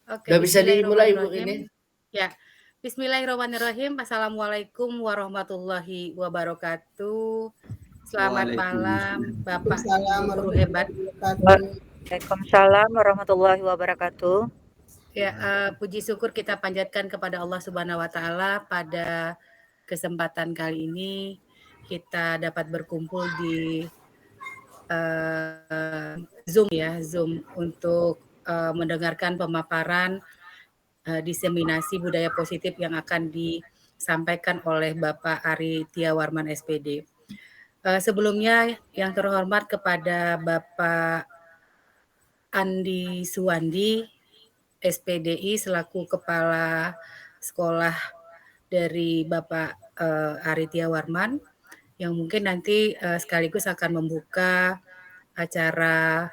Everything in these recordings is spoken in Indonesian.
Oke, Udah bisa dimulai Bu bismillahirrahmanirrahim. ini? Ya, bismillahirrahmanirrahim. Assalamualaikum warahmatullahi wabarakatuh. Selamat malam, Waalaikumsalam. Bapak, Waalaikumsalam Ibu guru hebat. warahmatullahi wabarakatuh. Waalaikumsalam warahmatullahi wabarakatuh. Ya, puji syukur kita panjatkan kepada Allah Subhanahu wa taala pada kesempatan kali ini kita dapat berkumpul di Zoom untuk mendengarkan pemaparan diseminasi budaya positif yang akan disampaikan oleh Bapak Ari Tiawarman SPD. Sebelumnya yang terhormat kepada Bapak Andi Suwandi SPDI selaku Kepala Sekolah dari Bapak Ari Tiawarman yang mungkin nanti sekaligus akan membuka acara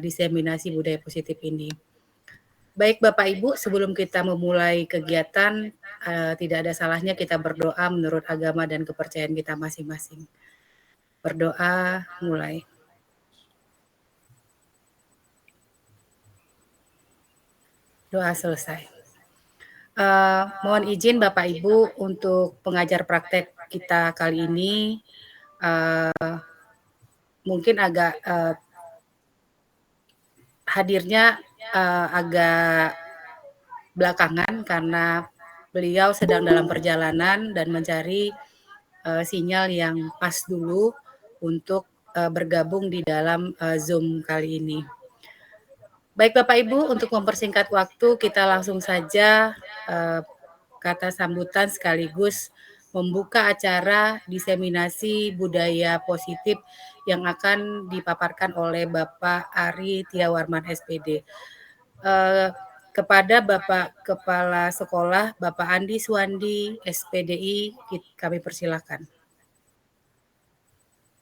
diseminasi budaya positif ini. Baik Bapak Ibu, sebelum kita memulai kegiatan, tidak ada salahnya kita berdoa menurut agama dan kepercayaan kita masing-masing. Berdoa, mulai. Doa selesai. Mohon izin Bapak Ibu untuk pengajar praktek kita kali ini mungkin agak hadirnya agak belakangan karena beliau sedang dalam perjalanan dan mencari sinyal yang pas dulu untuk bergabung di dalam Zoom kali ini. Baik Bapak Ibu, untuk mempersingkat waktu kita langsung saja kata sambutan sekaligus membuka acara diseminasi budaya positif yang akan dipaparkan oleh Bapak Ari Tiawarman SPD. Kepada Bapak Kepala Sekolah, Bapak Andi Suwandi SPDI, kami persilakan.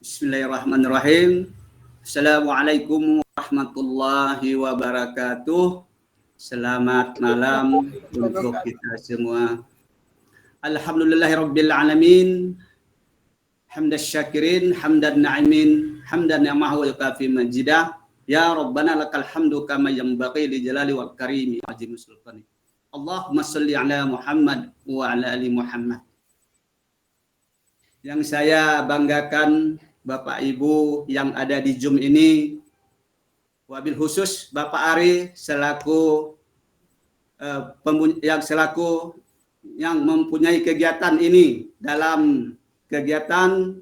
Bismillahirrahmanirrahim. Assalamualaikum warahmatullahi wabarakatuh. Selamat malam untuk kita semua. Alhamdulillahirabbil alamin. Hamdas syakirin, hamdan na'imin, hamdan ni'amahu wal kafi majidah. Ya Rabbana lakal hamdu kama yanbaghi li jalali wal karimi azim sultani. Allahumma shalli ala Muhammad wa ala ali Muhammad. Yang saya banggakan Bapak Ibu yang ada di Zoom ini, wabil khusus Bapak Ari selaku yang mempunyai kegiatan ini dalam kegiatan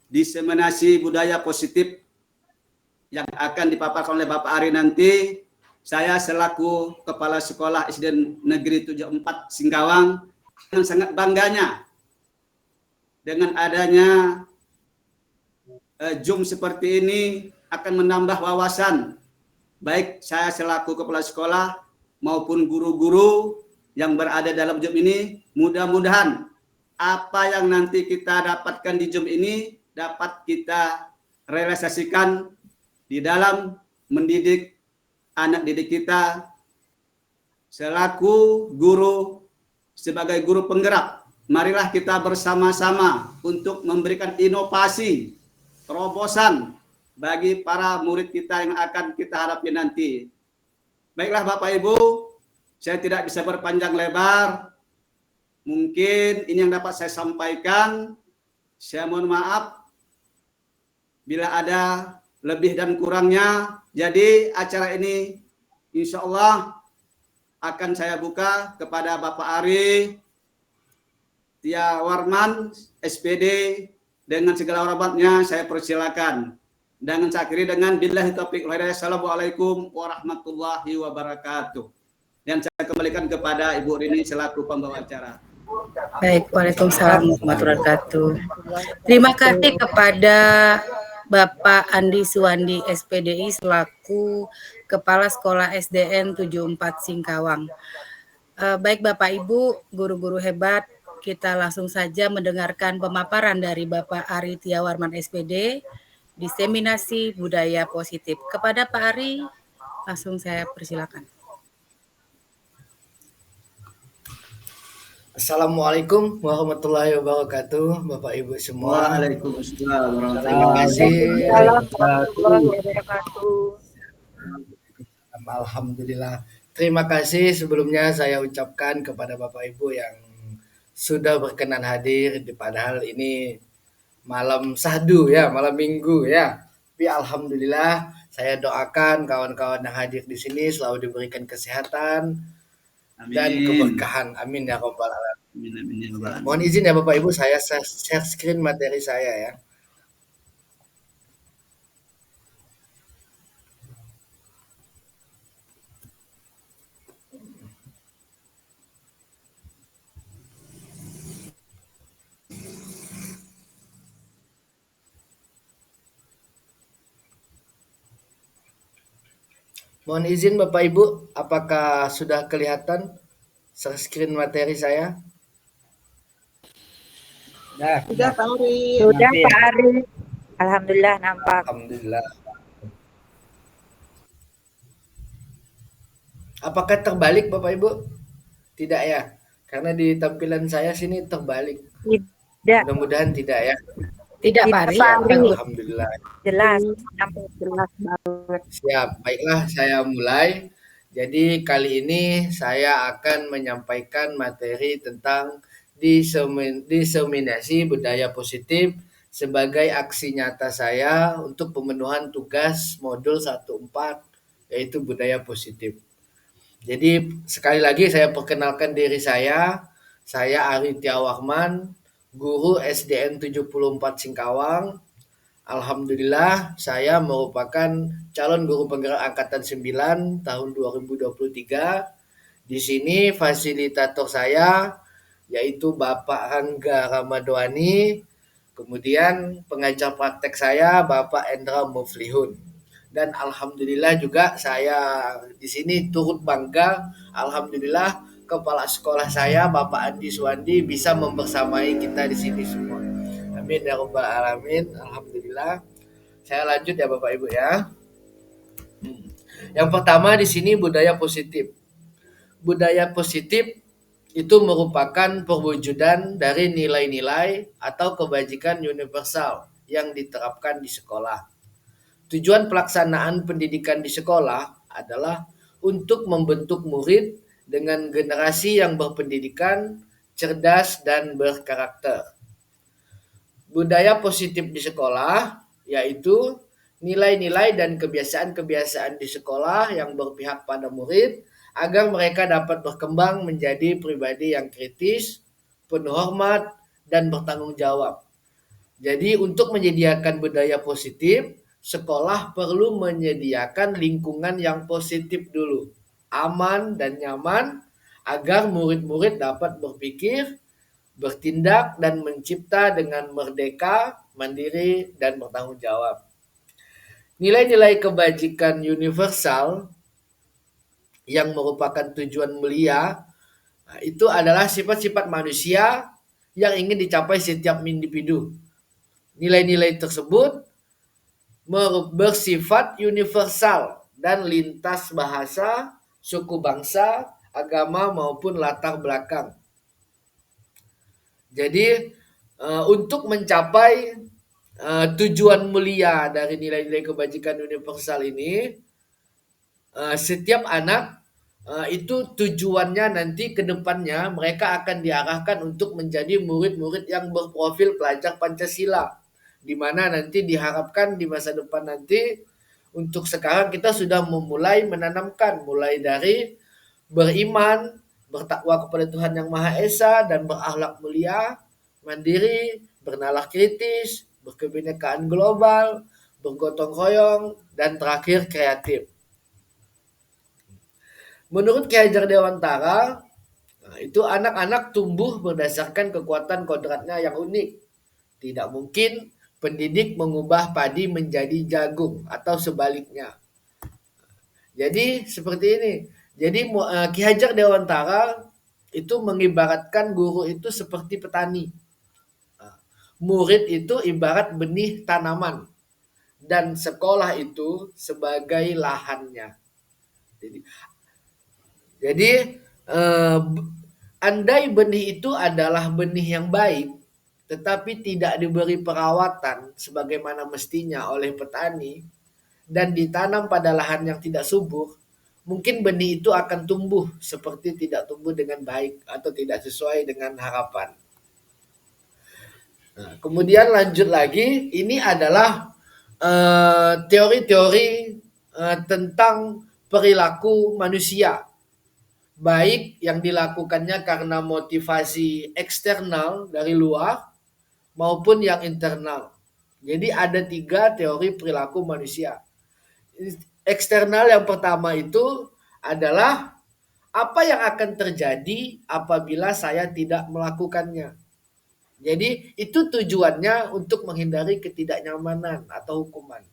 diseminasi budaya positif yang akan dipaparkan oleh Bapak Ari nanti. Saya selaku Kepala Sekolah SD Negeri 74 Singkawang dengan sangat bangganya dengan adanya Zoom seperti ini akan menambah wawasan baik saya selaku kepala sekolah maupun guru-guru yang berada dalam Zoom ini. Mudah-mudahan apa yang nanti kita dapatkan di Zoom ini dapat kita realisasikan di dalam mendidik anak didik kita selaku guru, sebagai guru penggerak. Marilah kita bersama-sama untuk memberikan inovasi, terobosan bagi para murid kita yang akan kita hadapi nanti. Baiklah Bapak Ibu, saya tidak bisa berpanjang lebar. Mungkin ini yang dapat saya sampaikan. Saya mohon maaf bila ada lebih dan kurangnya. Jadi acara ini insya Allah akan saya buka kepada Bapak Ari Tiawarman SPD dengan segala hormatnya saya persilakan. Dan saya akhiri dengan billahi taufiq wal hidayah. Assalamualaikum warahmatullahi wabarakatuh. Dan saya kembalikan kepada Ibu Rini selaku pembawa acara. Baik, waalaikumsalam warahmatullahi wabarakatuh. Terima kasih kepada Bapak Andi Suwandi SPDI selaku Kepala Sekolah SDN 74 Singkawang. Baik Bapak Ibu, guru-guru hebat, kita langsung saja mendengarkan pemaparan dari Bapak Ari Tiawarman SPD, diseminasi budaya positif. Kepada Pak Ari, langsung saya persilakan. Assalamualaikum warahmatullahi wabarakatuh, Bapak Ibu semua. Waalaikumsalam Terima kasih. Waalaikumsalam warahmatullahi wabarakatuh. Alhamdulillah Terima kasih sebelumnya saya ucapkan kepada Bapak Ibu yang sudah berkenan hadir, padahal ini malam sahdu ya, malam minggu ya. Tapi alhamdulillah saya doakan kawan-kawan yang hadir di sini selalu diberikan kesehatan dan keberkahan. Amin ya rabbal alamin. Amin, amin, ya Rabbal alamin. Mohon izin ya Bapak Ibu, saya share screen materi saya ya. Mohon izin Bapak Ibu, apakah sudah kelihatan share screen materi saya? Sudah Pak Ari. Sudah Pak Ari. Alhamdulillah nampak. Alhamdulillah. Apakah terbalik Bapak Ibu? Tidak ya, karena di tampilan saya sini terbalik. Tidak. Mudah-mudahan tidak ya. Tidak Pak Ari. Pak Ari. Alhamdulillah. Jelas. Jelas banget. Siap, baiklah saya mulai. Jadi kali ini saya akan menyampaikan materi tentang diseminasi budaya positif sebagai aksi nyata saya untuk pemenuhan tugas modul 14 yaitu budaya positif. Jadi sekali lagi saya perkenalkan diri saya Ari Tiawahman, guru SDN 74 Singkawang. Alhamdulillah saya merupakan calon guru penggerak angkatan 9 tahun 2023. Di sini fasilitator saya yaitu Bapak Angga Ramadwani, kemudian pengajar praktek saya Bapak Endra Muflihun. Dan alhamdulillah juga saya di sini turut bangga, alhamdulillah kepala sekolah saya Bapak Andi Suwandi bisa membersamai kita di sini semua. Amin ya rabbal alamin. Alhamdulillah. Saya lanjut ya Bapak Ibu ya. Yang pertama di sini budaya positif. Budaya positif itu merupakan perwujudan dari nilai-nilai atau kebajikan universal yang diterapkan di sekolah. Tujuan pelaksanaan pendidikan di sekolah adalah untuk membentuk murid dengan generasi yang berpendidikan, cerdas, dan berkarakter. Budaya positif di sekolah yaitu nilai-nilai dan kebiasaan-kebiasaan di sekolah yang berpihak pada murid agar mereka dapat berkembang menjadi pribadi yang kritis, penuh hormat, dan bertanggung jawab. Jadi untuk menyediakan budaya positif, sekolah perlu menyediakan lingkungan yang positif dulu, aman dan nyaman, agar murid-murid dapat berpikir, bertindak, dan mencipta dengan merdeka, mandiri, dan bertanggung jawab. Nilai-nilai kebajikan universal yang merupakan tujuan mulia itu adalah sifat-sifat manusia yang ingin dicapai setiap individu. Nilai-nilai tersebut bersifat universal dan lintas bahasa, suku bangsa, agama maupun latar belakang. Jadi untuk mencapai tujuan mulia dari nilai-nilai kebajikan universal ini, setiap anak itu tujuannya nanti ke depannya mereka akan diarahkan untuk menjadi murid-murid yang berprofil pelajar Pancasila, di mana nanti diharapkan di masa depan nanti untuk sekarang kita sudah memulai menanamkan mulai dari beriman, bertakwa kepada Tuhan Yang Maha Esa, dan berakhlak mulia, mandiri, bernalar kritis, berkebinekaan global, bergotong royong, dan terakhir kreatif. Menurut Ki Hajar Dewantara, itu anak-anak tumbuh berdasarkan kekuatan kodratnya yang unik. Tidak mungkin pendidik mengubah padi menjadi jagung atau sebaliknya. Jadi seperti ini. Jadi Ki Hajar Dewantara itu mengibaratkan guru itu seperti petani. Murid itu ibarat benih tanaman. Dan sekolah itu sebagai lahannya. Jadi andai benih itu adalah benih yang baik, tetapi tidak diberi perawatan sebagaimana mestinya oleh petani, dan ditanam pada lahan yang tidak subur, mungkin benih itu akan tumbuh seperti tidak tumbuh dengan baik atau tidak sesuai dengan harapan. Nah, kemudian lanjut lagi, ini adalah teori-teori tentang perilaku manusia, baik yang dilakukannya karena motivasi eksternal dari luar maupun yang internal. Jadi ada 3 teori perilaku manusia. Eksternal yang pertama itu adalah apa yang akan terjadi apabila saya tidak melakukannya. Jadi itu tujuannya untuk menghindari ketidaknyamanan atau hukuman.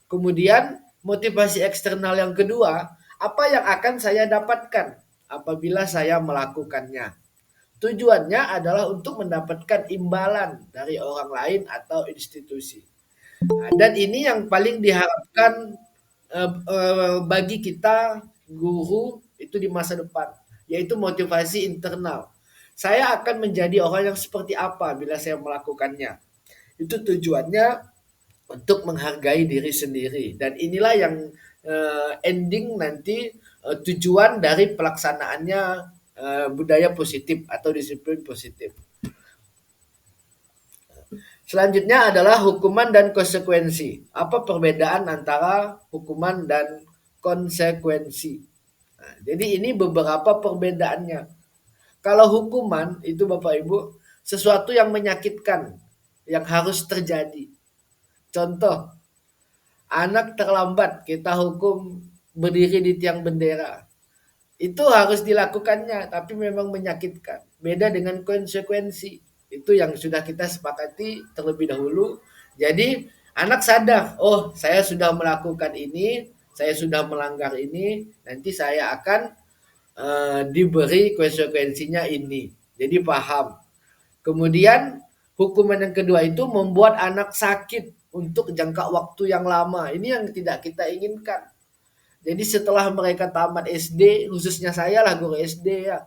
Kemudian motivasi eksternal yang kedua, apa yang akan saya dapatkan apabila saya melakukannya. Tujuannya adalah untuk mendapatkan imbalan dari orang lain atau institusi. Nah, dan ini yang paling diharapkan bagi kita guru itu di masa depan, yaitu motivasi internal. Saya akan menjadi orang yang seperti apa bila saya melakukannya. Itu tujuannya untuk menghargai diri sendiri. Dan inilah yang ending nanti tujuan dari pelaksanaannya budaya positif atau disiplin positif. Selanjutnya adalah hukuman dan konsekuensi. Apa perbedaan antara hukuman dan konsekuensi? Nah, jadi ini beberapa perbedaannya. Kalau hukuman itu Bapak Ibu sesuatu yang menyakitkan yang harus terjadi. Contoh, anak terlambat kita hukum berdiri di tiang bendera. Itu harus dilakukannya, tapi memang menyakitkan. Beda dengan konsekuensi. Itu yang sudah kita sepakati terlebih dahulu. Jadi anak sadar, oh saya sudah melakukan ini, saya sudah melanggar ini, nanti saya akan diberi konsekuensinya ini. Jadi paham. Kemudian hukuman yang kedua itu membuat anak sakit untuk jangka waktu yang lama. Ini yang tidak kita inginkan. Jadi setelah mereka tamat SD, khususnya saya lah guru SD ya,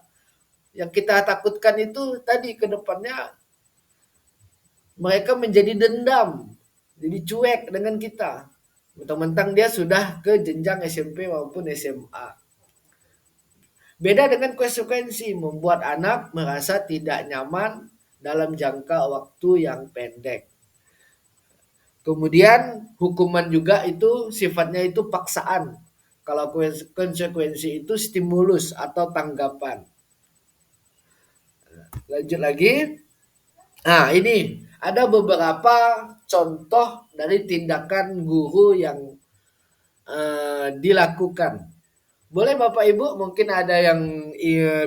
yang kita takutkan itu tadi ke depannya mereka menjadi dendam, jadi cuek dengan kita. Mentang-mentang dia sudah ke jenjang SMP maupun SMA. Beda dengan konsekuensi, membuat anak merasa tidak nyaman dalam jangka waktu yang pendek. Kemudian hukuman juga itu sifatnya itu paksaan. Kalau konsekuensi itu stimulus atau tanggapan. Lanjut lagi. Nah, ini ada beberapa contoh dari tindakan guru yang dilakukan. Boleh Bapak Ibu mungkin ada yang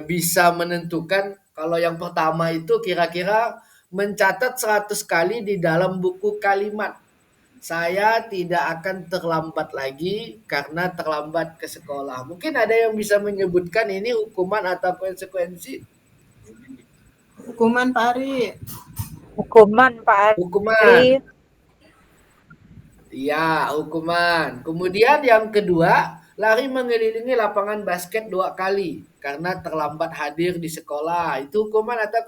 bisa menentukan. Kalau yang pertama itu kira-kira mencatat 100 kali di dalam buku kalimat. Saya tidak akan terlambat lagi karena terlambat ke sekolah. Mungkin ada yang bisa menyebutkan ini hukuman atau konsekuensi? Hukuman Pak Ari. Hukuman Pak Ari. Hukuman. Iya, hukuman. Kemudian yang kedua, lari mengelilingi lapangan basket 2 kali karena terlambat hadir di sekolah. Itu hukuman atau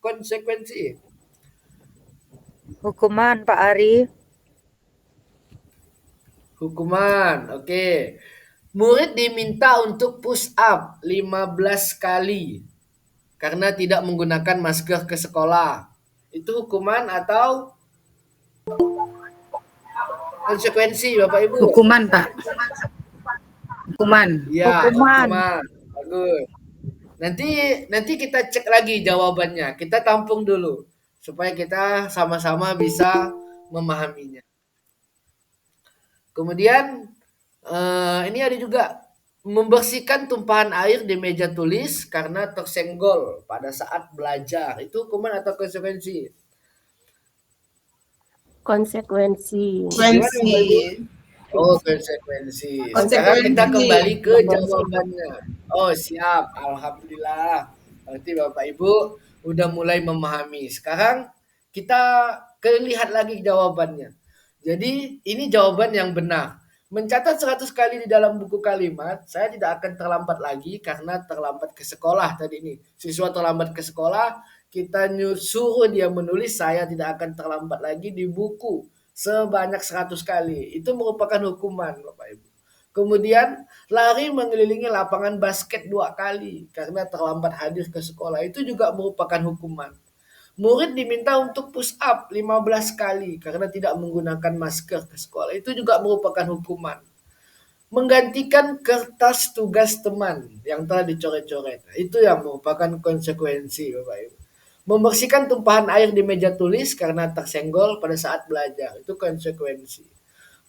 konsekuensi? Hukuman Pak Ari. Hukuman, oke. Murid diminta untuk push up 15 kali karena tidak menggunakan masker ke sekolah. Itu hukuman atau konsekuensi Bapak Ibu? Hukuman, Pak. Hukuman. Ya, Hukuman. hukuman. Bagus. Nanti kita cek lagi jawabannya. Kita tampung dulu supaya kita sama-sama bisa memahaminya. Kemudian ini ada juga membersihkan tumpahan air di meja tulis karena tersenggol pada saat belajar. Itu hukuman atau konsekuensi? Konsekuensi. Oh, konsekuensi. Sekarang kita kembali ke jawabannya. Oh, siap. Alhamdulillah. Berarti Bapak Ibu udah mulai memahami. Sekarang kita lihat lagi jawabannya. Jadi ini jawaban yang benar. Mencatat 100 kali di dalam buku kalimat, saya tidak akan terlambat lagi karena terlambat ke sekolah tadi ini. Siswa terlambat ke sekolah, kita suruh dia menulis saya tidak akan terlambat lagi di buku sebanyak 100 kali. Itu merupakan hukuman Bapak Ibu. Kemudian lari mengelilingi lapangan basket 2 kali karena terlambat hadir ke sekolah, itu juga merupakan hukuman. Murid diminta untuk push up 15 kali karena tidak menggunakan masker ke sekolah, itu juga merupakan hukuman. Menggantikan kertas tugas teman yang telah dicoret-coret, itu yang merupakan konsekuensi, Bapak Ibu. Membersihkan tumpahan air di meja tulis karena tersenggol pada saat belajar, itu konsekuensi.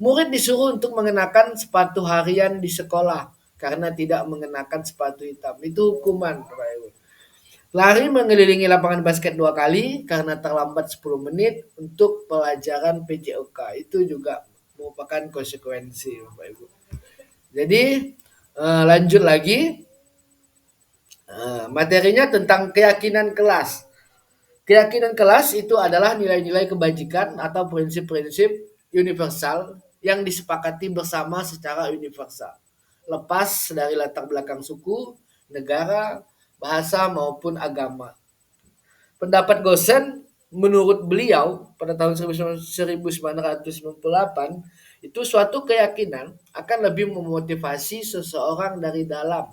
Murid disuruh untuk mengenakan sepatu harian di sekolah karena tidak mengenakan sepatu hitam, itu hukuman, Bapak Ibu. Lari mengelilingi lapangan basket 2 kali karena terlambat 10 menit untuk pelajaran PJOK, itu juga merupakan konsekuensi, Bapak Ibu. Jadi lanjut lagi, materinya tentang keyakinan kelas. Keyakinan kelas itu adalah nilai-nilai kebajikan atau prinsip-prinsip universal yang disepakati bersama secara universal, lepas dari latar belakang suku, negara, bahasa maupun agama. Pendapat Gosen menurut beliau pada tahun 1998, itu suatu keyakinan akan lebih memotivasi seseorang dari dalam.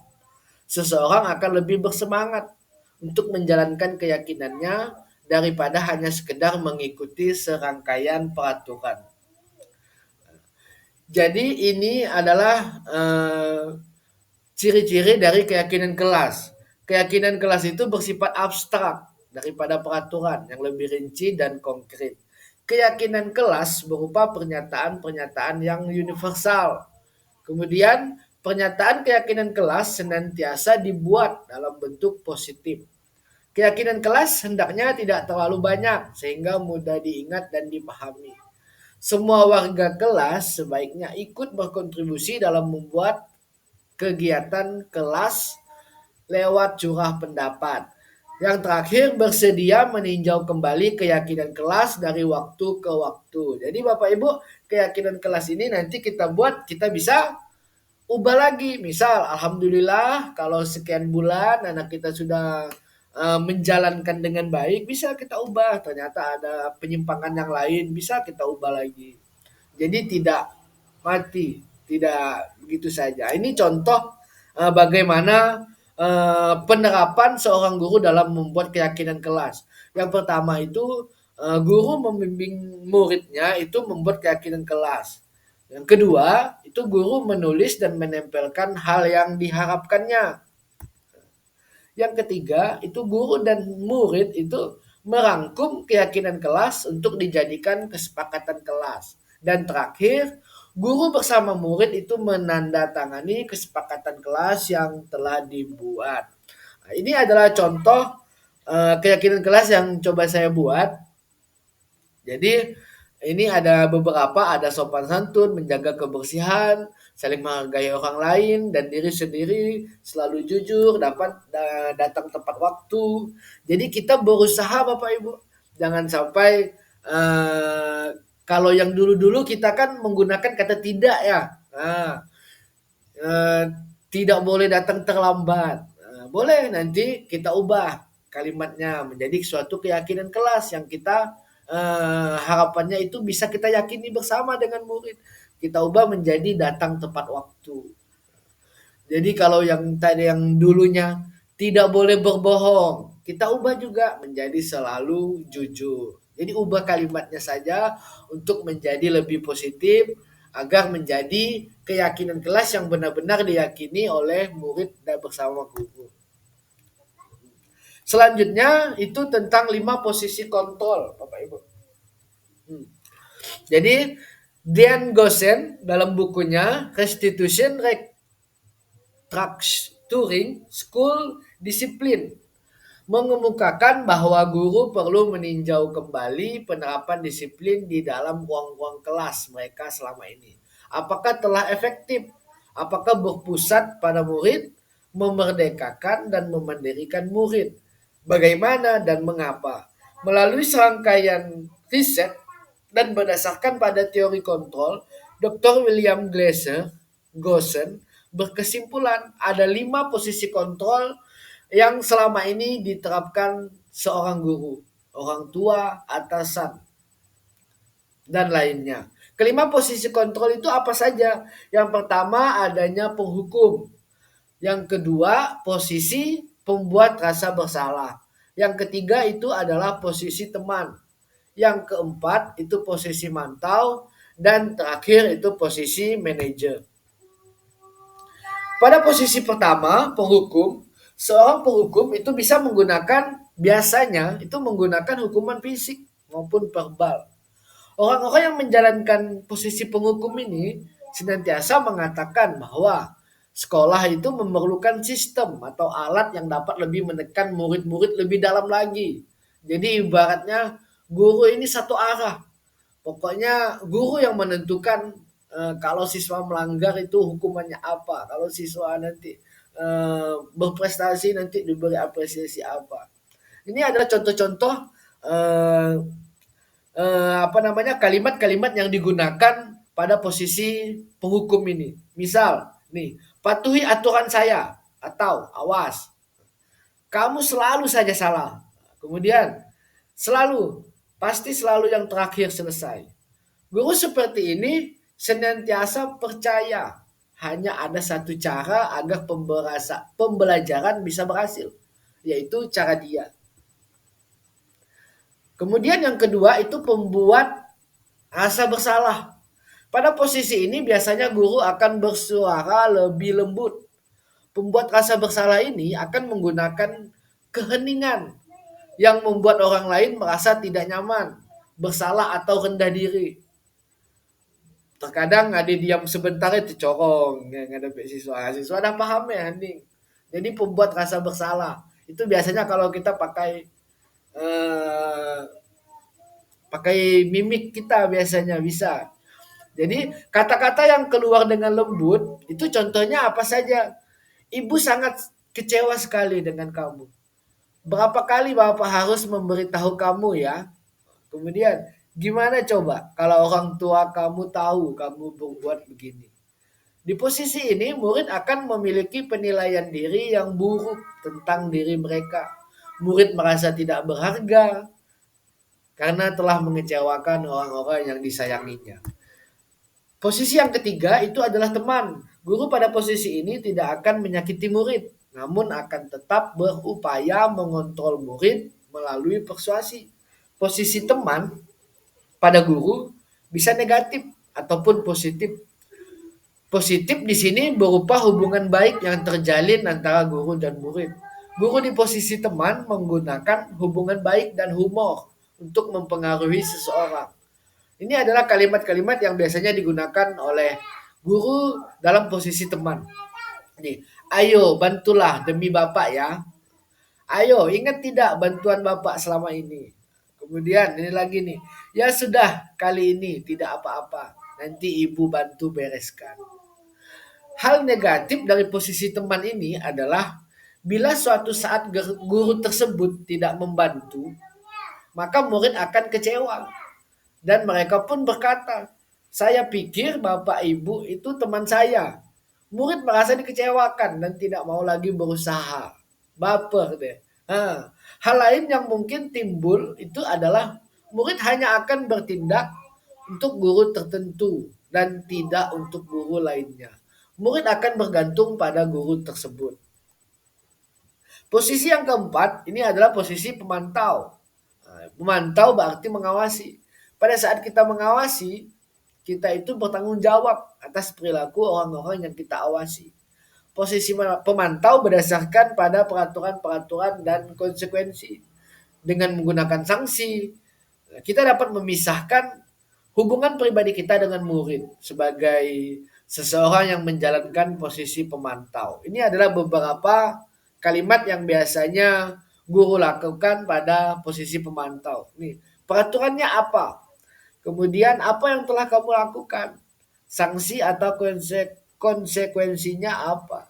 Seseorang akan lebih bersemangat untuk menjalankan keyakinannya daripada hanya sekedar mengikuti serangkaian peraturan. Jadi ini adalah ciri-ciri dari keyakinan kelas. Keyakinan kelas itu bersifat abstrak daripada peraturan yang lebih rinci dan konkret. Keyakinan kelas berupa pernyataan-pernyataan yang universal. Kemudian pernyataan keyakinan kelas senantiasa dibuat dalam bentuk positif. Keyakinan kelas hendaknya tidak terlalu banyak sehingga mudah diingat dan dipahami. Semua warga kelas sebaiknya ikut berkontribusi dalam membuat kegiatan kelas lewat curah pendapat. Yang terakhir, bersedia meninjau kembali keyakinan kelas dari waktu ke waktu. Jadi Bapak Ibu, keyakinan kelas ini nanti kita buat, kita bisa ubah lagi. Misal, alhamdulillah kalau sekian bulan anak kita sudah menjalankan dengan baik, bisa kita ubah. Ternyata ada penyimpangan yang lain, bisa kita ubah lagi. Jadi tidak mati, tidak begitu saja. Ini contoh bagaimana penerapan seorang guru dalam membuat keyakinan kelas. Yang pertama itu guru membimbing muridnya itu membuat keyakinan kelas. Yang kedua itu guru menulis dan menempelkan hal yang diharapkannya. Yang ketiga itu guru dan murid itu merangkum keyakinan kelas untuk dijadikan kesepakatan kelas. Dan terakhir, guru bersama murid itu menandatangani kesepakatan kelas yang telah dibuat. Nah, ini adalah contoh keyakinan kelas yang coba saya buat. Jadi ini ada beberapa, ada sopan santun, menjaga kebersihan, saling menghargai orang lain dan diri sendiri, selalu jujur, dapat datang tepat waktu. Jadi kita berusaha Bapak Ibu, jangan sampai kalau yang dulu-dulu kita kan menggunakan kata tidak ya. Tidak boleh datang terlambat. Boleh nanti kita ubah kalimatnya menjadi suatu keyakinan kelas yang kita harapannya itu bisa kita yakini bersama dengan murid. Kita ubah menjadi datang tepat waktu. Jadi kalau yang tadi yang dulunya tidak boleh berbohong, kita ubah juga menjadi selalu jujur. Jadi ubah kalimatnya saja untuk menjadi lebih positif agar menjadi keyakinan kelas yang benar-benar diyakini oleh murid dan bersama guru. Selanjutnya itu tentang 5 posisi kontrol, Bapak Ibu. Jadi Dean Gosen dalam bukunya Restitution Restructuring School Discipline mengemukakan bahwa guru perlu meninjau kembali penerapan disiplin di dalam ruang-ruang kelas mereka selama ini. Apakah telah efektif? Apakah berpusat pada murid, memerdekakan dan memandirikan murid? Bagaimana dan mengapa? Melalui serangkaian riset dan berdasarkan pada teori kontrol, Dr. William Gosen berkesimpulan ada 5 posisi kontrol yang selama ini diterapkan seorang guru, orang tua, atasan, dan lainnya. Kelima, posisi kontrol itu apa saja? Yang pertama, adanya penghukum. Yang kedua, posisi pembuat rasa bersalah. Yang ketiga itu adalah posisi teman. Yang keempat itu posisi mantau. Dan terakhir itu posisi manajer. Pada posisi pertama, penghukum, seorang penghukum itu bisa biasanya menggunakan hukuman fisik maupun verbal. Orang-orang yang menjalankan posisi penghukum ini senantiasa mengatakan bahwa sekolah itu memerlukan sistem atau alat yang dapat lebih menekan murid-murid lebih dalam lagi. Jadi ibaratnya guru ini satu arah. Pokoknya guru yang menentukan kalau siswa melanggar itu hukumannya apa. Kalau siswa nanti berprestasi nanti diberi apresiasi apa. Ini adalah contoh-contoh kalimat-kalimat yang digunakan pada posisi penghukum ini. Misal, nih, patuhi aturan saya atau awas. Kamu selalu saja salah. Kemudian, pasti selalu yang terakhir selesai. Guru seperti ini senantiasa percaya hanya ada satu cara agar pembelajaran bisa berhasil, yaitu cara dia. Kemudian yang kedua itu pembuat rasa bersalah. Pada posisi ini biasanya guru akan bersuara lebih lembut. Pembuat rasa bersalah ini akan menggunakan keheningan yang membuat orang lain merasa tidak nyaman, bersalah atau rendah diri. Terkadang ada diam sebentar itu corong yang ada siswa dah paham ya hening. Jadi pembuat rasa bersalah itu biasanya kalau kita pakai mimik kita biasanya bisa. Jadi kata-kata yang keluar dengan lembut itu contohnya apa saja? Ibu sangat kecewa sekali dengan kamu. Berapa kali Bapak harus memberitahu kamu ya? Kemudian gimana coba kalau orang tua kamu tahu kamu berbuat begini? Di posisi ini murid akan memiliki penilaian diri yang buruk tentang diri mereka. Murid merasa tidak berharga karena telah mengecewakan orang-orang yang disayanginya. Posisi yang ketiga itu adalah teman. Guru pada posisi ini tidak akan menyakiti murid, namun akan tetap berupaya mengontrol murid melalui persuasi. Posisi teman pada guru bisa negatif ataupun positif. Positif di sini berupa hubungan baik yang terjalin antara guru dan murid. Guru di posisi teman menggunakan hubungan baik dan humor untuk mempengaruhi seseorang. Ini adalah kalimat-kalimat yang biasanya digunakan oleh guru dalam posisi teman. Nih, ayo bantulah demi Bapak ya. Ayo, ingat tidak bantuan Bapak selama ini. Kemudian ini lagi nih, ya sudah kali ini tidak apa-apa. Nanti Ibu bantu bereskan. Hal negatif dari posisi teman ini adalah bila suatu saat guru tersebut tidak membantu, maka murid akan kecewa. Dan mereka pun berkata, saya pikir Bapak Ibu itu teman saya. Murid merasa dikecewakan dan tidak mau lagi berusaha. Baper deh. Hal lain yang mungkin timbul itu adalah murid hanya akan bertindak untuk guru tertentu dan tidak untuk guru lainnya. Murid akan bergantung pada guru tersebut. Posisi yang keempat ini adalah posisi pemantau. Memantau berarti mengawasi. Pada saat kita mengawasi, kita itu bertanggung jawab atas perilaku orang-orang yang kita awasi. Posisi pemantau berdasarkan pada peraturan-peraturan dan konsekuensi. Dengan menggunakan sanksi, kita dapat memisahkan hubungan pribadi kita dengan murid sebagai seseorang yang menjalankan posisi pemantau. Ini adalah beberapa kalimat yang biasanya guru lakukan pada posisi pemantau. Nih, peraturannya apa? Kemudian apa yang telah kamu lakukan? Sanksi atau konsekuensinya apa?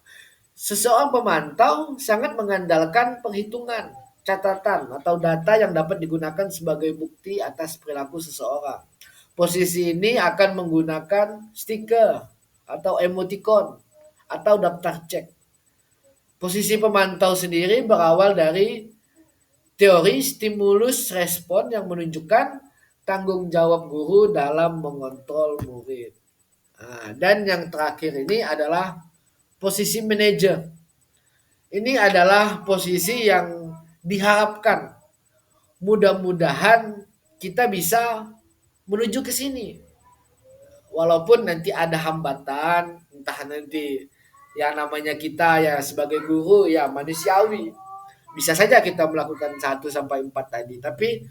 Seseorang pemantau sangat mengandalkan perhitungan, catatan atau data yang dapat digunakan sebagai bukti atas perilaku seseorang. Posisi ini akan menggunakan stiker atau emoticon atau daftar cek. Posisi pemantau sendiri berawal dari teori stimulus respon yang menunjukkan tanggung jawab guru dalam mengontrol murid. Nah, dan yang terakhir ini adalah posisi manajer. Ini adalah posisi yang diharapkan mudah-mudahan kita bisa menuju ke sini. Walaupun nanti ada hambatan, entah nanti ya namanya kita ya sebagai guru ya manusiawi. Bisa saja kita melakukan 1 sampai 4 tadi, tapi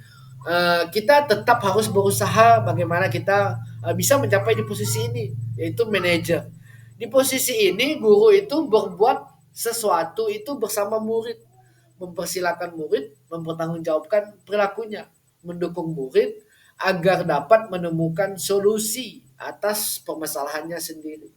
kita tetap harus berusaha bagaimana kita bisa mencapai di posisi ini, yaitu manajer. Di posisi ini guru itu berbuat sesuatu itu bersama murid, mempersilahkan murid mempertanggungjawabkan perilakunya, mendukung murid agar dapat menemukan solusi atas permasalahannya sendiri.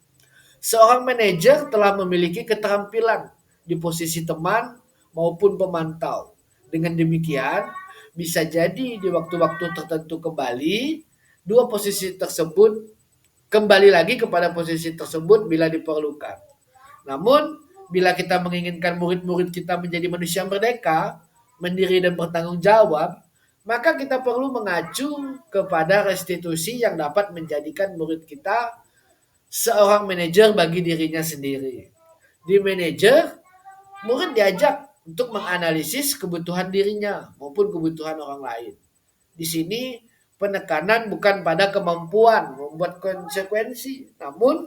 Seorang manajer telah memiliki keterampilan di posisi teman maupun pemantau. Dengan demikian, bisa jadi di waktu-waktu tertentu kembali, dua posisi tersebut kembali lagi kepada posisi tersebut bila diperlukan. Namun, bila kita menginginkan murid-murid kita menjadi manusia merdeka, mandiri dan bertanggung jawab, maka kita perlu mengacu kepada restitusi yang dapat menjadikan murid kita seorang manajer bagi dirinya sendiri. Di manajer, murid diajak untuk menganalisis kebutuhan dirinya maupun kebutuhan orang lain. Di sini penekanan bukan pada kemampuan membuat konsekuensi, namun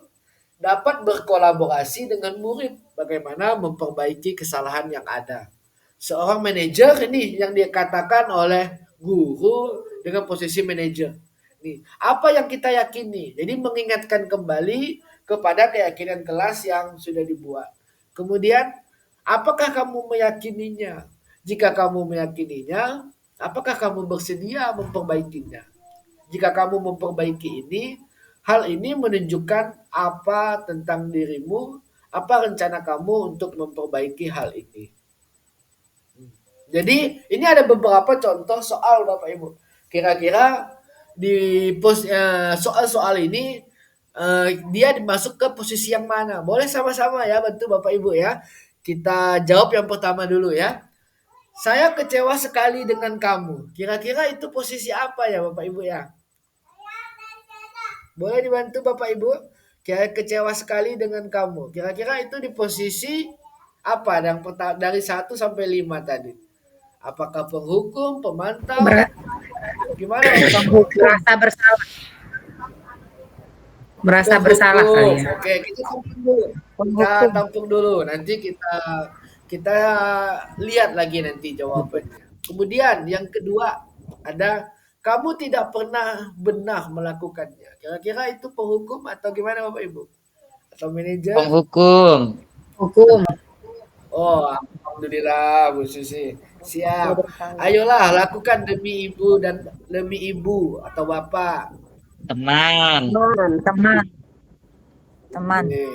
dapat berkolaborasi dengan murid bagaimana memperbaiki kesalahan yang ada. Seorang manajer ini yang dikatakan oleh guru dengan posisi manajer. Nih, apa yang kita yakini? Jadi mengingatkan kembali kepada keyakinan kelas yang sudah dibuat. Kemudian, apakah kamu meyakininya? Jika kamu meyakininya, apakah kamu bersedia memperbaikinya? Jika kamu memperbaiki ini, hal ini menunjukkan apa tentang dirimu, apa rencana kamu untuk memperbaiki hal ini. Jadi ini ada beberapa contoh soal Bapak Ibu. Kira-kira di soal-soal ini dia masuk ke posisi yang mana? Boleh sama-sama ya bantu Bapak Ibu ya. Kita jawab yang pertama dulu ya. Saya kecewa sekali dengan kamu. Kira-kira itu posisi apa ya Bapak Ibu ya? Boleh dibantu Bapak Ibu? Kecewa sekali dengan kamu. Kira-kira itu di posisi apa? Dari 1 sampai 5 tadi. Apakah penghukum, pemantau? Gimana? Merasa bersalah. Merasa bersalah saya. Oke, kita tampung dulu. Kita tampung dulu. Nanti kita lihat lagi nanti jawabannya. Kemudian yang kedua ada kamu tidak pernah benar melakukannya. Kira-kira itu penghukum atau gimana Bapak Ibu? Atau manajer? Penghukum. Hukum. Oh, alhamdulillah Bu Susi. Siap. Ayolah lakukan demi ibu dan demi ibu atau bapak. Teman. Teman. Oke.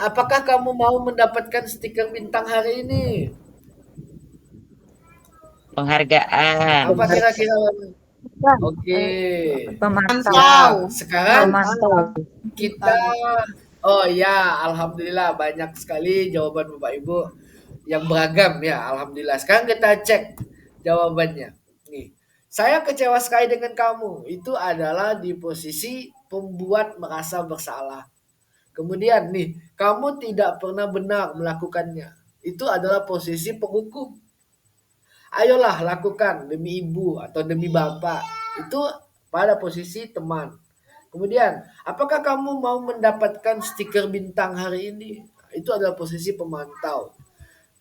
Apakah kamu mau mendapatkan stiker bintang hari ini? Penghargaan. Apa kira-kira? Oke. Pemantau. Sekarang Pemantau. kita oh ya, alhamdulillah banyak sekali jawaban Bapak Ibu yang beragam ya, alhamdulillah. Sekarang kita cek jawabannya. Nih, saya kecewa sekali dengan kamu. Itu adalah di posisi pembuat merasa bersalah. Kemudian nih, kamu tidak pernah benar melakukannya. Itu adalah posisi penghukum. Ayolah lakukan demi ibu atau demi bapak. Itu pada posisi teman. Kemudian, apakah kamu mau mendapatkan stiker bintang hari ini? Itu adalah posisi pemantau.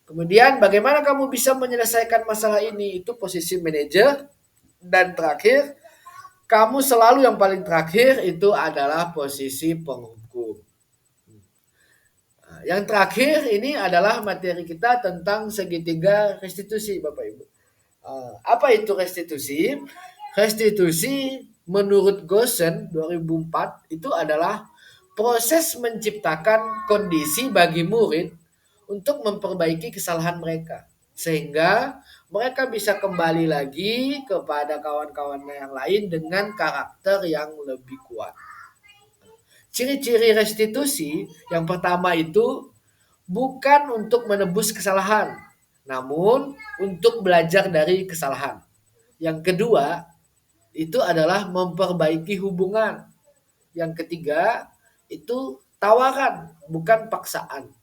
Kemudian, bagaimana kamu bisa menyelesaikan masalah ini? Itu posisi manajer. Dan terakhir, kamu selalu yang paling terakhir itu adalah posisi penghukum. Yang terakhir ini adalah materi kita tentang segitiga restitusi, Bapak Ibu. Apa itu restitusi? Restitusi menurut Gosen 2004 itu adalah proses menciptakan kondisi bagi murid untuk memperbaiki kesalahan mereka. Sehingga mereka bisa kembali lagi kepada kawan-kawannya yang lain dengan karakter yang lebih kuat. Ciri-ciri restitusi yang pertama itu bukan untuk menebus kesalahan, namun untuk belajar dari kesalahan. Yang kedua, itu adalah memperbaiki hubungan. Yang ketiga, itu tawaran, bukan paksaan.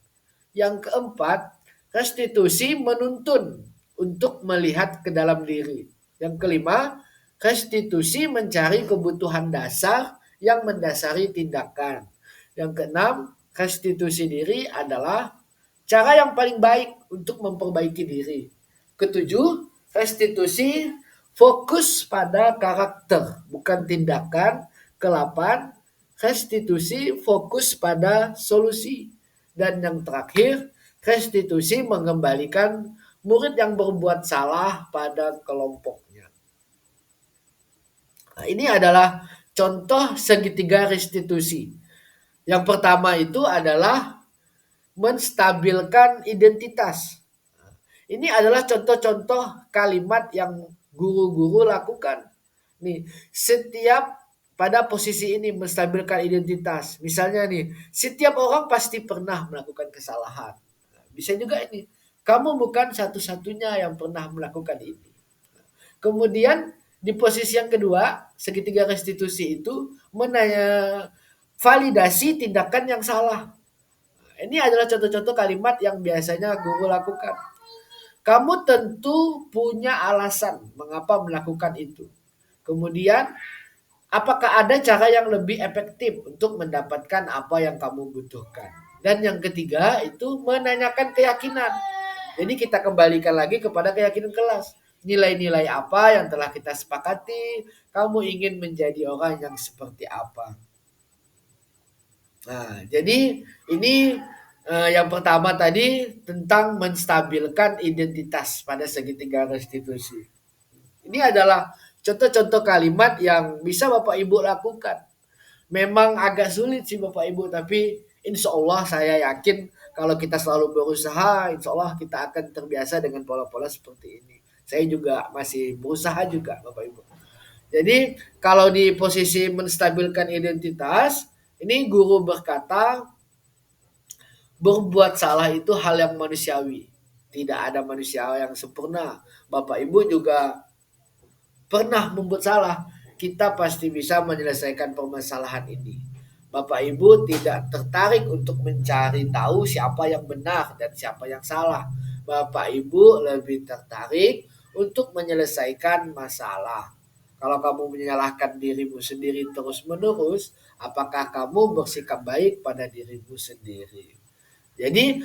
Yang keempat, restitusi menuntun untuk melihat ke dalam diri. Yang kelima, restitusi mencari kebutuhan dasar yang mendasari tindakan. Yang keenam, restitusi diri adalah cara yang paling baik untuk memperbaiki diri. Ketujuh, restitusi fokus pada karakter, bukan tindakan. Kelapan, restitusi fokus pada solusi. Dan yang terakhir, restitusi mengembalikan murid yang berbuat salah pada kelompoknya. Nah, ini adalah contoh segitiga restitusi. Yang pertama itu adalah menstabilkan identitas. Ini adalah contoh-contoh kalimat yang guru-guru lakukan. Nih, setiap pada posisi ini menstabilkan identitas. Misalnya nih, setiap orang pasti pernah melakukan kesalahan. Bisa juga ini, kamu bukan satu-satunya yang pernah melakukan ini. Kemudian di posisi yang kedua, segitiga restitusi itu validasi tindakan yang salah. Ini adalah contoh-contoh kalimat yang biasanya guru lakukan. Kamu tentu punya alasan mengapa melakukan itu. Kemudian, apakah ada cara yang lebih efektif untuk mendapatkan apa yang kamu butuhkan? Dan yang ketiga itu menanyakan keyakinan. Jadi kita kembalikan lagi kepada keyakinan kelas. Nilai-nilai apa yang telah kita sepakati, kamu ingin menjadi orang yang seperti apa. Nah, jadi ini yang pertama tadi tentang menstabilkan identitas pada segitiga restitusi. Ini adalah contoh-contoh kalimat yang bisa Bapak Ibu lakukan. Memang agak sulit sih Bapak Ibu, tapi insya Allah saya yakin kalau kita selalu berusaha, insya Allah kita akan terbiasa dengan pola-pola seperti ini. Saya juga masih berusaha juga Bapak Ibu. Jadi kalau di posisi menstabilkan identitas, ini guru berkata, berbuat salah itu hal yang manusiawi. Tidak ada manusia yang sempurna. Bapak Ibu juga pernah membuat salah. Kita pasti bisa menyelesaikan permasalahan ini. Bapak Ibu tidak tertarik untuk mencari tahu siapa yang benar dan siapa yang salah. Bapak Ibu lebih tertarik untuk menyelesaikan masalah. Kalau kamu menyalahkan dirimu sendiri terus-menerus, apakah kamu bersikap baik pada dirimu sendiri? Jadi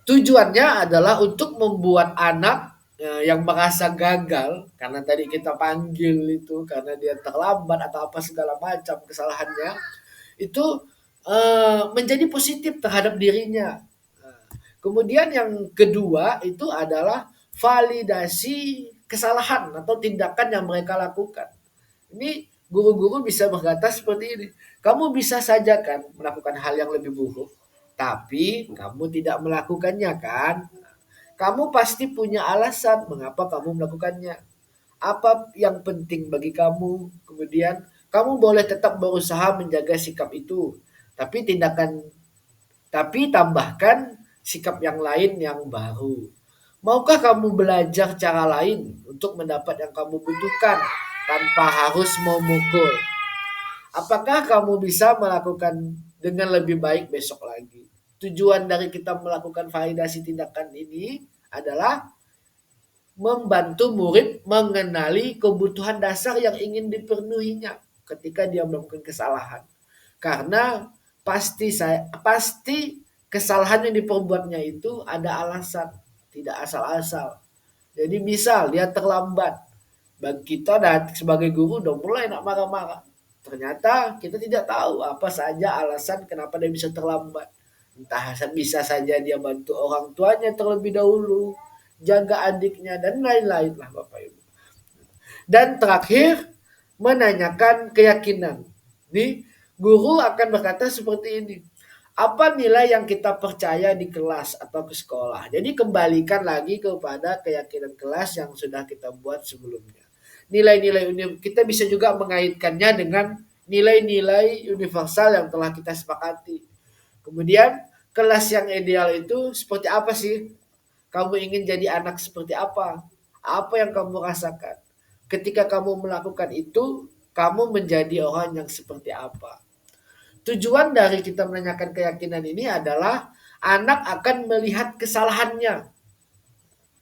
tujuannya adalah untuk membuat anak yang merasa gagal karena tadi kita panggil itu karena dia terlambat atau apa segala macam kesalahannya itu menjadi positif terhadap dirinya. Kemudian yang kedua itu adalah validasi kesalahan atau tindakan yang mereka lakukan. Ini guru-guru bisa berkata seperti ini. Kamu bisa saja kan melakukan hal yang lebih buruk, tapi kamu tidak melakukannya kan? Kamu pasti punya alasan mengapa kamu melakukannya. Apa yang penting bagi kamu? Kemudian kamu boleh tetap berusaha menjaga sikap itu, tapi tambahkan sikap yang lain yang baru. Maukah kamu belajar cara lain untuk mendapat yang kamu butuhkan tanpa harus memukul? Apakah kamu bisa melakukan dengan lebih baik besok lagi? Tujuan dari kita melakukan validasi tindakan ini adalah membantu murid mengenali kebutuhan dasar yang ingin dipenuhinya ketika dia melakukan kesalahan. Karena pasti kesalahan yang diperbuatnya itu ada alasan, tidak asal-asal. Jadi misal dia terlambat, bagi kita sebagai guru udah mulai nak marah-marah. Ternyata kita tidak tahu apa saja alasan kenapa dia bisa terlambat. Entah bisa saja dia bantu orang tuanya terlebih dahulu, jaga adiknya dan lain-lain lah Bapak Ibu. Dan terakhir menanyakan keyakinan. Nih guru akan berkata seperti ini. Apa nilai yang kita percaya di kelas atau ke sekolah? Jadi kembalikan lagi kepada keyakinan kelas yang sudah kita buat sebelumnya. Nilai-nilai kita bisa juga mengaitkannya dengan nilai-nilai universal yang telah kita sepakati. Kemudian kelas yang ideal itu seperti apa sih? Kamu ingin jadi anak seperti apa? Apa yang kamu rasakan? ketika kamu melakukan itu, kamu menjadi orang yang seperti apa. Tujuan dari kita menanyakan keyakinan ini adalah anak akan melihat kesalahannya,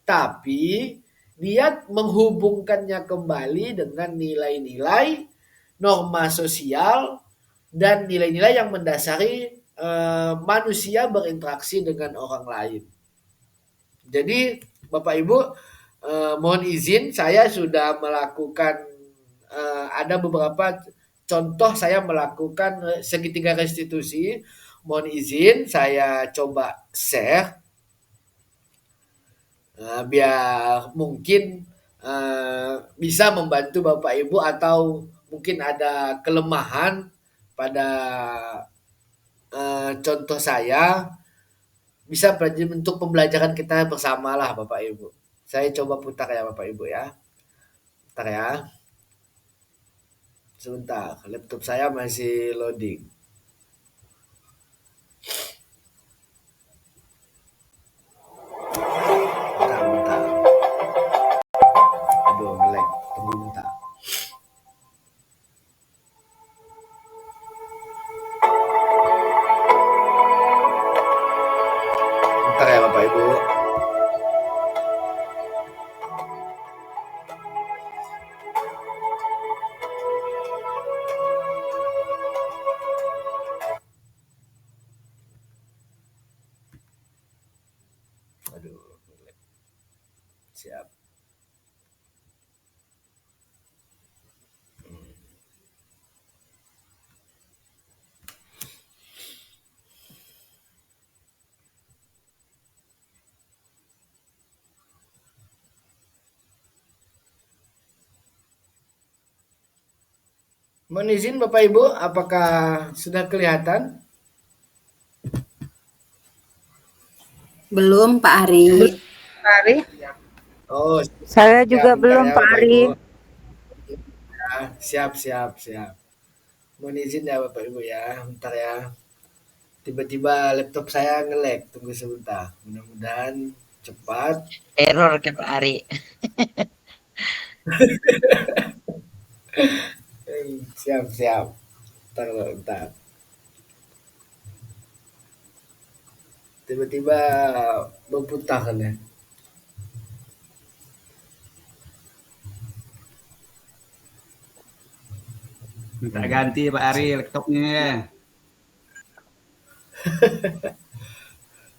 tapi dia menghubungkannya kembali dengan nilai-nilai, norma sosial, dan nilai-nilai yang mendasari manusia berinteraksi dengan orang lain. Jadi Bapak Ibu, mohon izin saya sudah melakukan ada beberapa contoh saya melakukan segitiga restitusi. Mohon izin saya coba share biar mungkin bisa membantu Bapak Ibu, atau mungkin ada kelemahan pada contoh saya, bisa untuk pembelajaran kita bersama lah Bapak Ibu. Saya coba putar ya Bapak Ibu ya. Putar ya. Sebentar, laptop saya masih loading. Bentar. Aduh, nge-lag. Tunggu bentar. Bentar ya Bapak Ibu. Aduh, siap. Mohon izin Bapak Ibu, apakah sudah kelihatan? Belum Pak Ari. Pak Ari. Oh, Saya juga bentar belum ya, Pak Bapak Ari. Ibu. Ya, siap. Mohon izin ya Bapak Ibu ya, bentar ya. Tiba-tiba laptop saya nge-lag, tunggu sebentar. Mudah-mudahan cepat. Error ke Pak Ari. Siap. Bentar. Tiba-tiba berputar kan ya. Minta ganti Pak Ari laptopnya.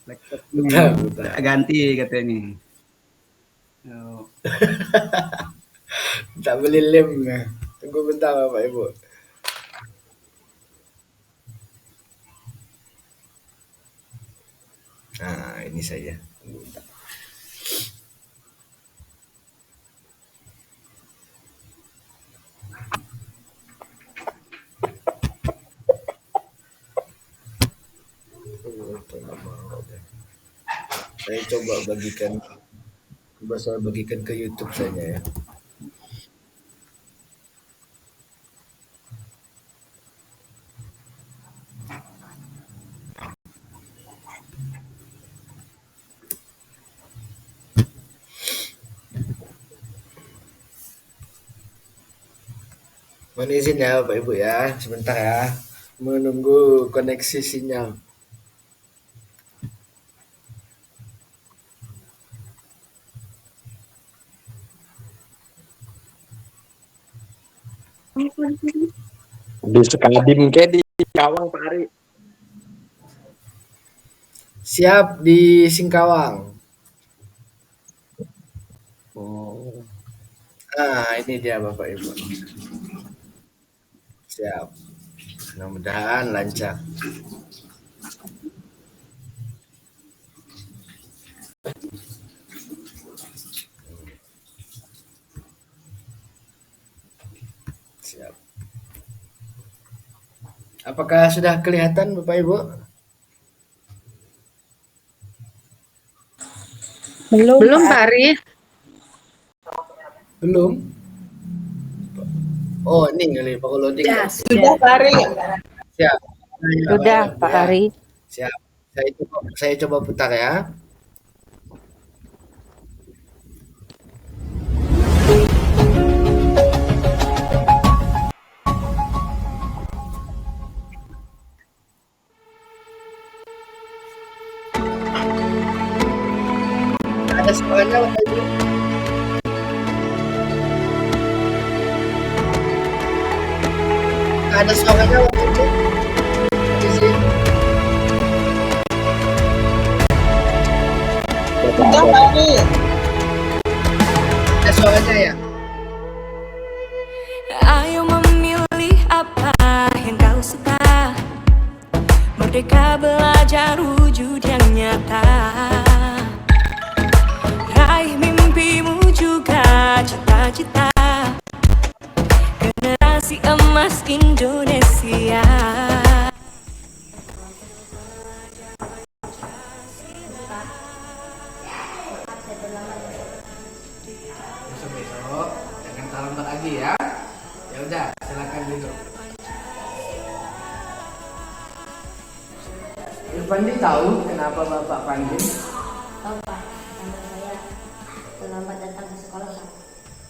Laptopnya Bentar. ganti katanya. Oh. Tak beli lem ya. Tunggu bentar Bapak Ibu. Nah, ini saya. Tunggu bentar. Saya coba bagikan ke YouTube saja ya. Mohon izin ya Bapak Ibu ya, sebentar ya, menunggu koneksi sinyal. Di Sekadim kayak di Kawang Pak Ari. Siap di Singkawang. Oh. Nah, ini dia Bapak Ibu. Siap. Mudah-mudahan lancar. Siap. Apakah sudah kelihatan Bapak Ibu? Belum Pak Ari. Belum? Oh, ini kali Pak loading. Ya, Sudah Pak Ari. Siap. Sudah Pak Ya, Ari. siap. Saya coba putar ya. suaranya Bapak Ibu? Nggak ada suaranya Bapak Ibu? Isi. Udah, Pak Ari. Ada suaranya ya? Ayo memilih apa yang kau suka. Merdeka belajar wujud yang nyata. Raih mimpimu juga cita-cita. Generasi emas Indonesia. Besok-besok jangan terlambat lagi ya. Ya udah, silakan duduk. Irfandi tahu kenapa Bapak panggil? Tahu Pak, karena saya terlambat datang ke sekolah Pak.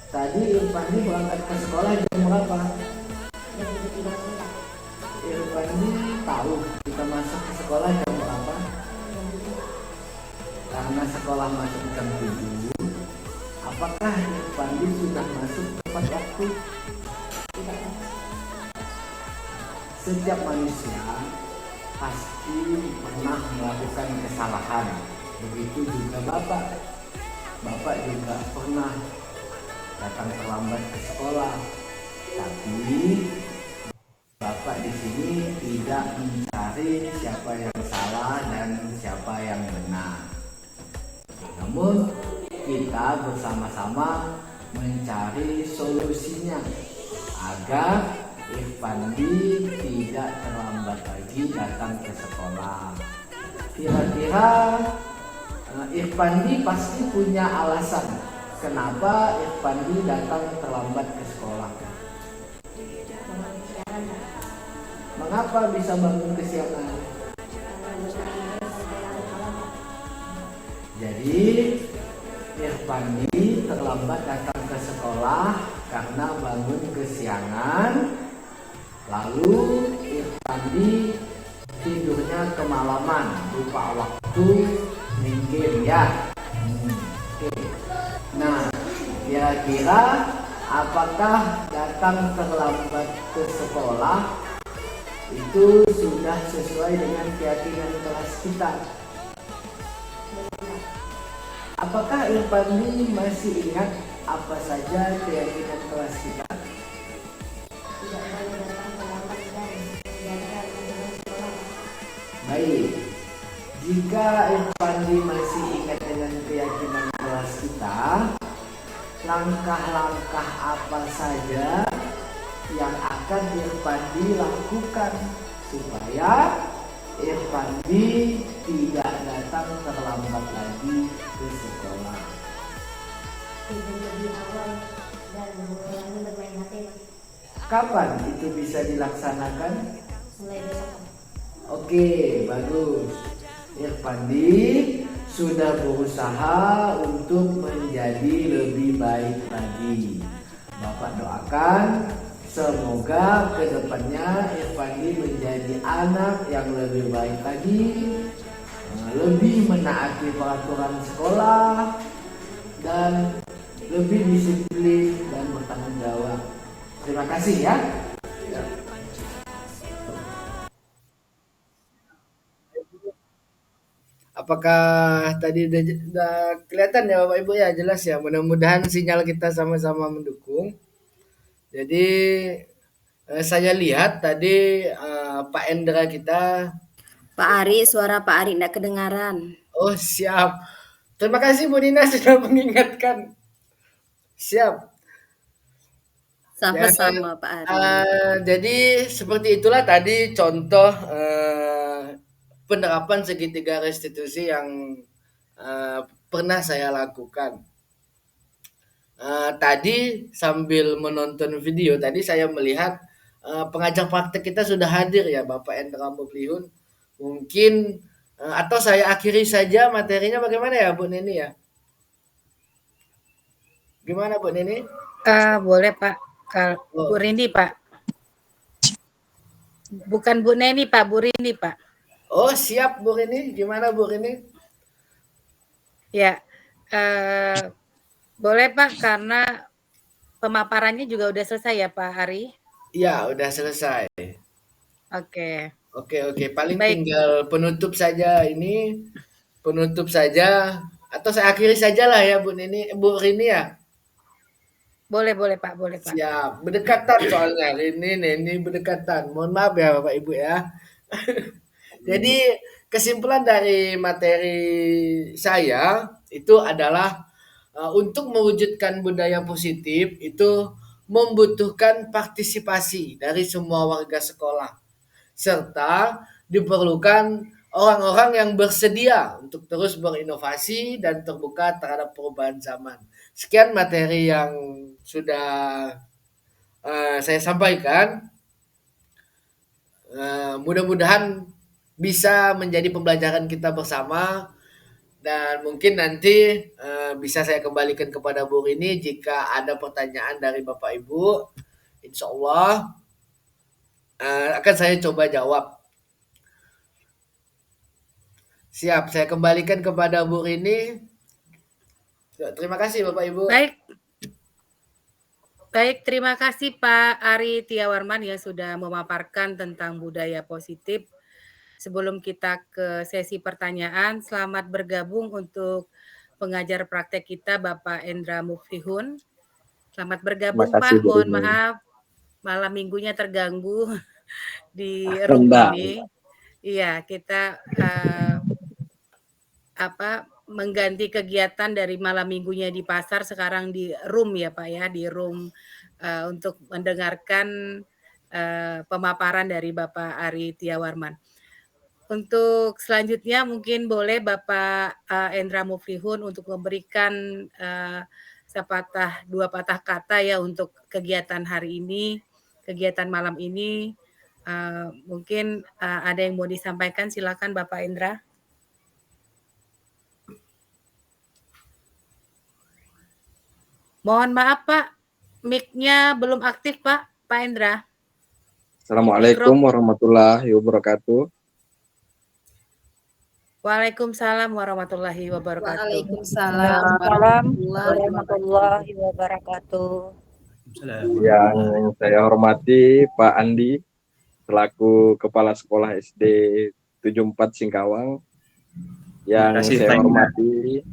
Tadi Irfandi berangkat ke sekolah jam berapa? Jam 7.30 Pak. Irfandi tahu kita masuk ke sekolah jam berapa? Karena sekolah masuk jam 7. Apakah Irfandi sudah masuk tepat waktu? Tidak Pak. Setiap manusia pasti pernah melakukan kesalahan. Begitu juga Bapak. Bapak juga pernah datang terlambat ke sekolah. Tapi Bapak di sini tidak mencari siapa yang salah dan siapa yang benar. Namun kita bersama-sama mencari solusinya agar Irfandi tidak terlambat lagi datang ke sekolah. Kira-kira Irfandi pasti punya alasan kenapa Irfandi datang terlambat ke sekolah. Bangun kesiangan Pak. Mengapa bisa bangun kesiangan? Karena bertanding sampai larut malam Pak. Jadi Irfandi terlambat datang ke sekolah karena bangun kesiangan. Lalu Irfandi tidurnya kemalaman, lupa waktu main game ya. Oke. Nah, kira-kira apakah datang terlambat ke sekolah itu sudah sesuai dengan keyakinan kelas kita? Apakah Irfandi masih ingat apa saja keyakinan kelas kita? Tidak boleh datang terlambat dan menjaga lingkungan sekolah Pak. Baik, jika Irfandi masih ingat dengan keyakinan kelas kita, langkah-langkah apa saja yang akan Irfandi lakukan supaya Irfandi tidak datang terlambat lagi ke sekolah? Tidur lebih awal dan mengurangi bermain HP Pak. Kapan itu bisa dilaksanakan? Mulai besok Pak. Oke, bagus. Irfandi sudah berusaha untuk menjadi lebih baik lagi. Bapak doakan semoga kedepannya Irfandi menjadi anak yang lebih baik lagi, lebih menaati peraturan sekolah, dan lebih disiplin dan bertanggung jawab. Terima kasih ya. Apakah tadi udah kelihatan ya Bapak Ibu ya, jelas ya. Mudah-mudahan sinyal kita sama-sama mendukung. Jadi saya lihat tadi Pak Endra kita. Pak Ari, suara Pak Ari tidak kedengaran. Oh siap. Terima kasih Bu Dina sudah mengingatkan. Siap. Sama-sama Pak Ari. Jadi seperti itulah tadi contoh penerapan segitiga restitusi yang pernah saya lakukan. Tadi sambil menonton video tadi saya melihat pengajar praktek kita sudah hadir ya, Bapak Endra Mublihun. Mungkin atau saya akhiri saja materinya, bagaimana ya Bu Neni ya? Gimana Bu Neni? Boleh Pak. Bu Rini Pak. Bukan Bu Neni Pak, Bu Rini Pak. Oh siap Bu Rini, gimana Bu Rini? Ya, Boleh Pak, karena pemaparannya juga udah selesai ya Pak Ari? Ya, udah selesai. Oke. Oke. Paling Baik. tinggal penutup saja ini. Penutup saja. Atau saya akhiri saja lah ya Bu Rini ya. Boleh Pak, boleh Pak. Siap. Berdekatan soalnya. Ini berdekatan. Mohon maaf ya Bapak Ibu ya. Jadi kesimpulan dari materi saya itu adalah untuk mewujudkan budaya positif itu membutuhkan partisipasi dari semua warga sekolah serta diperlukan orang-orang yang bersedia untuk terus berinovasi dan terbuka terhadap perubahan zaman. Sekian materi yang sudah saya sampaikan. Mudah-mudahan bisa menjadi pembelajaran kita bersama dan mungkin nanti bisa saya kembalikan kepada Bu Rini jika ada pertanyaan dari Bapak Ibu. Insya Allah akan saya coba jawab. Siap, saya kembalikan kepada Bu Rini. Terima kasih Bapak Ibu. Baik, terima kasih Pak Ari Tiawarman yang sudah memaparkan tentang budaya positif. Sebelum kita ke sesi pertanyaan, selamat bergabung untuk pengajar praktek kita Bapak Endra Muflihun. Selamat bergabung Pak, mohon maaf malam minggunya terganggu di room ini. Iya, kita mengganti kegiatan dari malam minggunya di pasar sekarang di room ya Pak ya, di room untuk mendengarkan pemaparan dari Bapak Ari Tiawarman. Untuk selanjutnya mungkin boleh Bapak Endra Muflihun untuk memberikan dua patah kata ya untuk kegiatan hari ini, kegiatan malam ini. Mungkin ada yang mau disampaikan, silakan Bapak Endra. Mohon maaf Pak, mic-nya belum aktif Pak Endra. Assalamualaikum warahmatullahi wabarakatuh. Waalaikumsalam warahmatullahi wabarakatuh. Waalaikumsalam warahmatullahi wabarakatuh. Yang saya hormati Pak Andi selaku Kepala Sekolah SD 74 Singkawang. Yang saya hormati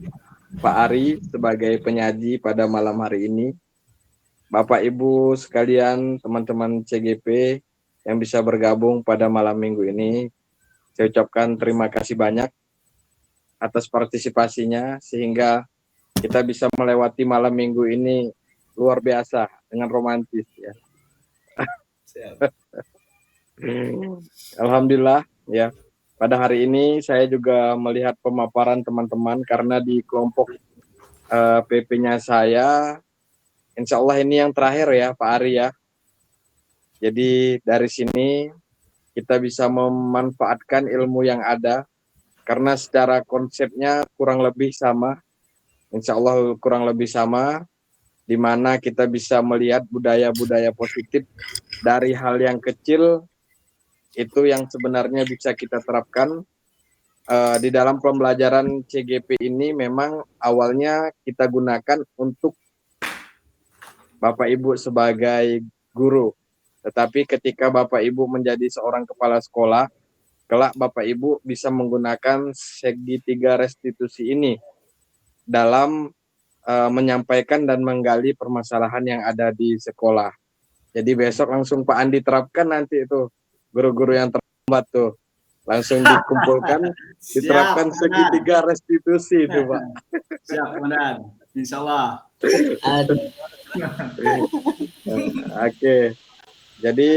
Pak Ari sebagai penyaji pada malam hari ini. Bapak Ibu sekalian, teman-teman CGP yang bisa bergabung pada malam minggu ini, saya ucapkan terima kasih banyak atas partisipasinya sehingga kita bisa melewati malam minggu ini luar biasa dengan romantis ya. Alhamdulillah ya. Pada hari ini saya juga melihat pemaparan teman-teman karena di kelompok PP-nya saya, insya Allah ini yang terakhir ya Pak Ari ya. Jadi dari sini kita bisa memanfaatkan ilmu yang ada karena secara konsepnya kurang lebih sama, insya Allah kurang lebih sama, di mana kita bisa melihat budaya-budaya positif dari hal yang kecil itu yang sebenarnya bisa kita terapkan di dalam pembelajaran CGP ini. Memang awalnya kita gunakan untuk Bapak Ibu sebagai guru, tetapi ketika Bapak Ibu menjadi seorang kepala sekolah, kelak Bapak Ibu bisa menggunakan segitiga restitusi ini dalam menyampaikan dan menggali permasalahan yang ada di sekolah. Jadi besok langsung Pak Andi terapkan nanti itu guru-guru yang terlambat tuh langsung dikumpulkan, diterapkan segitiga restitusi itu Pak. Siap, benar. Insya Allah. Oke. Jadi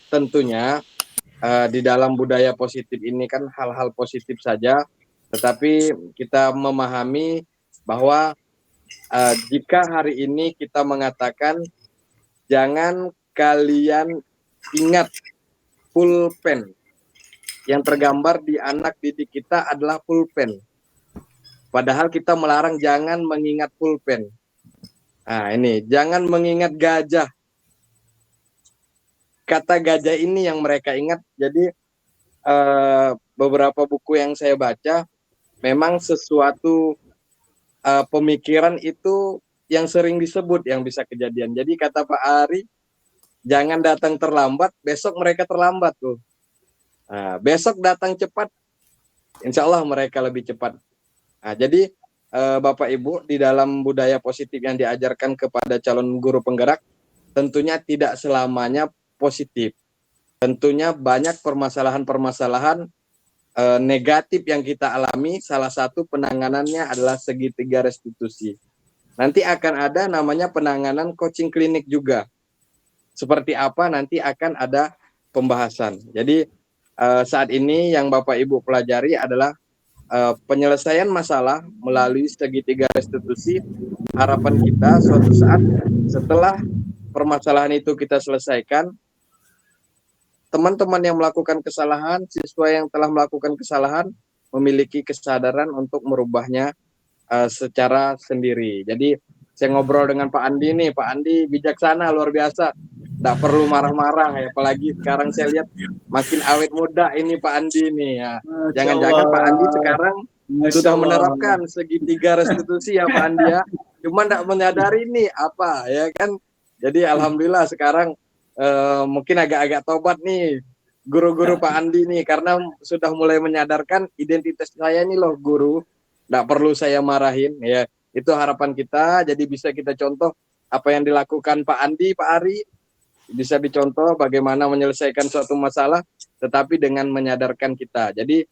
tentunya di dalam budaya positif ini kan hal-hal positif saja, tetapi kita memahami bahwa jika hari ini kita mengatakan jangan kalian ingat pulpen, yang tergambar di anak didik kita adalah pulpen. Padahal kita melarang jangan mengingat pulpen. Nah ini, jangan mengingat gajah. Kata gajah ini yang mereka ingat. Jadi beberapa buku yang saya baca, memang sesuatu pemikiran itu yang sering disebut yang bisa kejadian. Jadi kata Pak Ari, jangan datang terlambat, besok mereka terlambat tuh. Nah, besok datang cepat, insya Allah mereka lebih cepat. Nah, jadi Bapak Ibu, di dalam budaya positif yang diajarkan kepada calon guru penggerak, tentunya tidak selamanya positif. Tentunya banyak permasalahan-permasalahan negatif yang kita alami, salah satu penanganannya adalah segitiga restitusi. Nanti akan ada namanya penanganan coaching klinik juga. Seperti apa nanti akan ada pembahasan. Jadi saat ini yang Bapak Ibu pelajari adalah penyelesaian masalah melalui segitiga restitusi. Harapan kita suatu saat setelah permasalahan itu kita selesaikan, teman-teman yang melakukan kesalahan, siswa yang telah melakukan kesalahan memiliki kesadaran untuk merubahnya secara sendiri. Jadi saya ngobrol dengan Pak Andi nih, Pak Andi bijaksana luar biasa, tidak perlu marah-marah ya, apalagi sekarang saya lihat makin awet muda ini Pak Andi nih ya. Jangan-jangan Pak Andi sekarang sudah menerapkan segitiga restitusi ya Pak Andi ya, cuma tidak menyadari ini apa ya kan. Jadi alhamdulillah sekarang mungkin agak-agak tobat nih guru-guru Pak Andi nih, karena sudah mulai menyadarkan identitas saya ini loh guru, tidak perlu saya marahin ya. Itu harapan kita, jadi bisa kita contoh apa yang dilakukan Pak Andi, Pak Ari, bisa dicontoh bagaimana menyelesaikan suatu masalah tetapi dengan menyadarkan kita. Jadi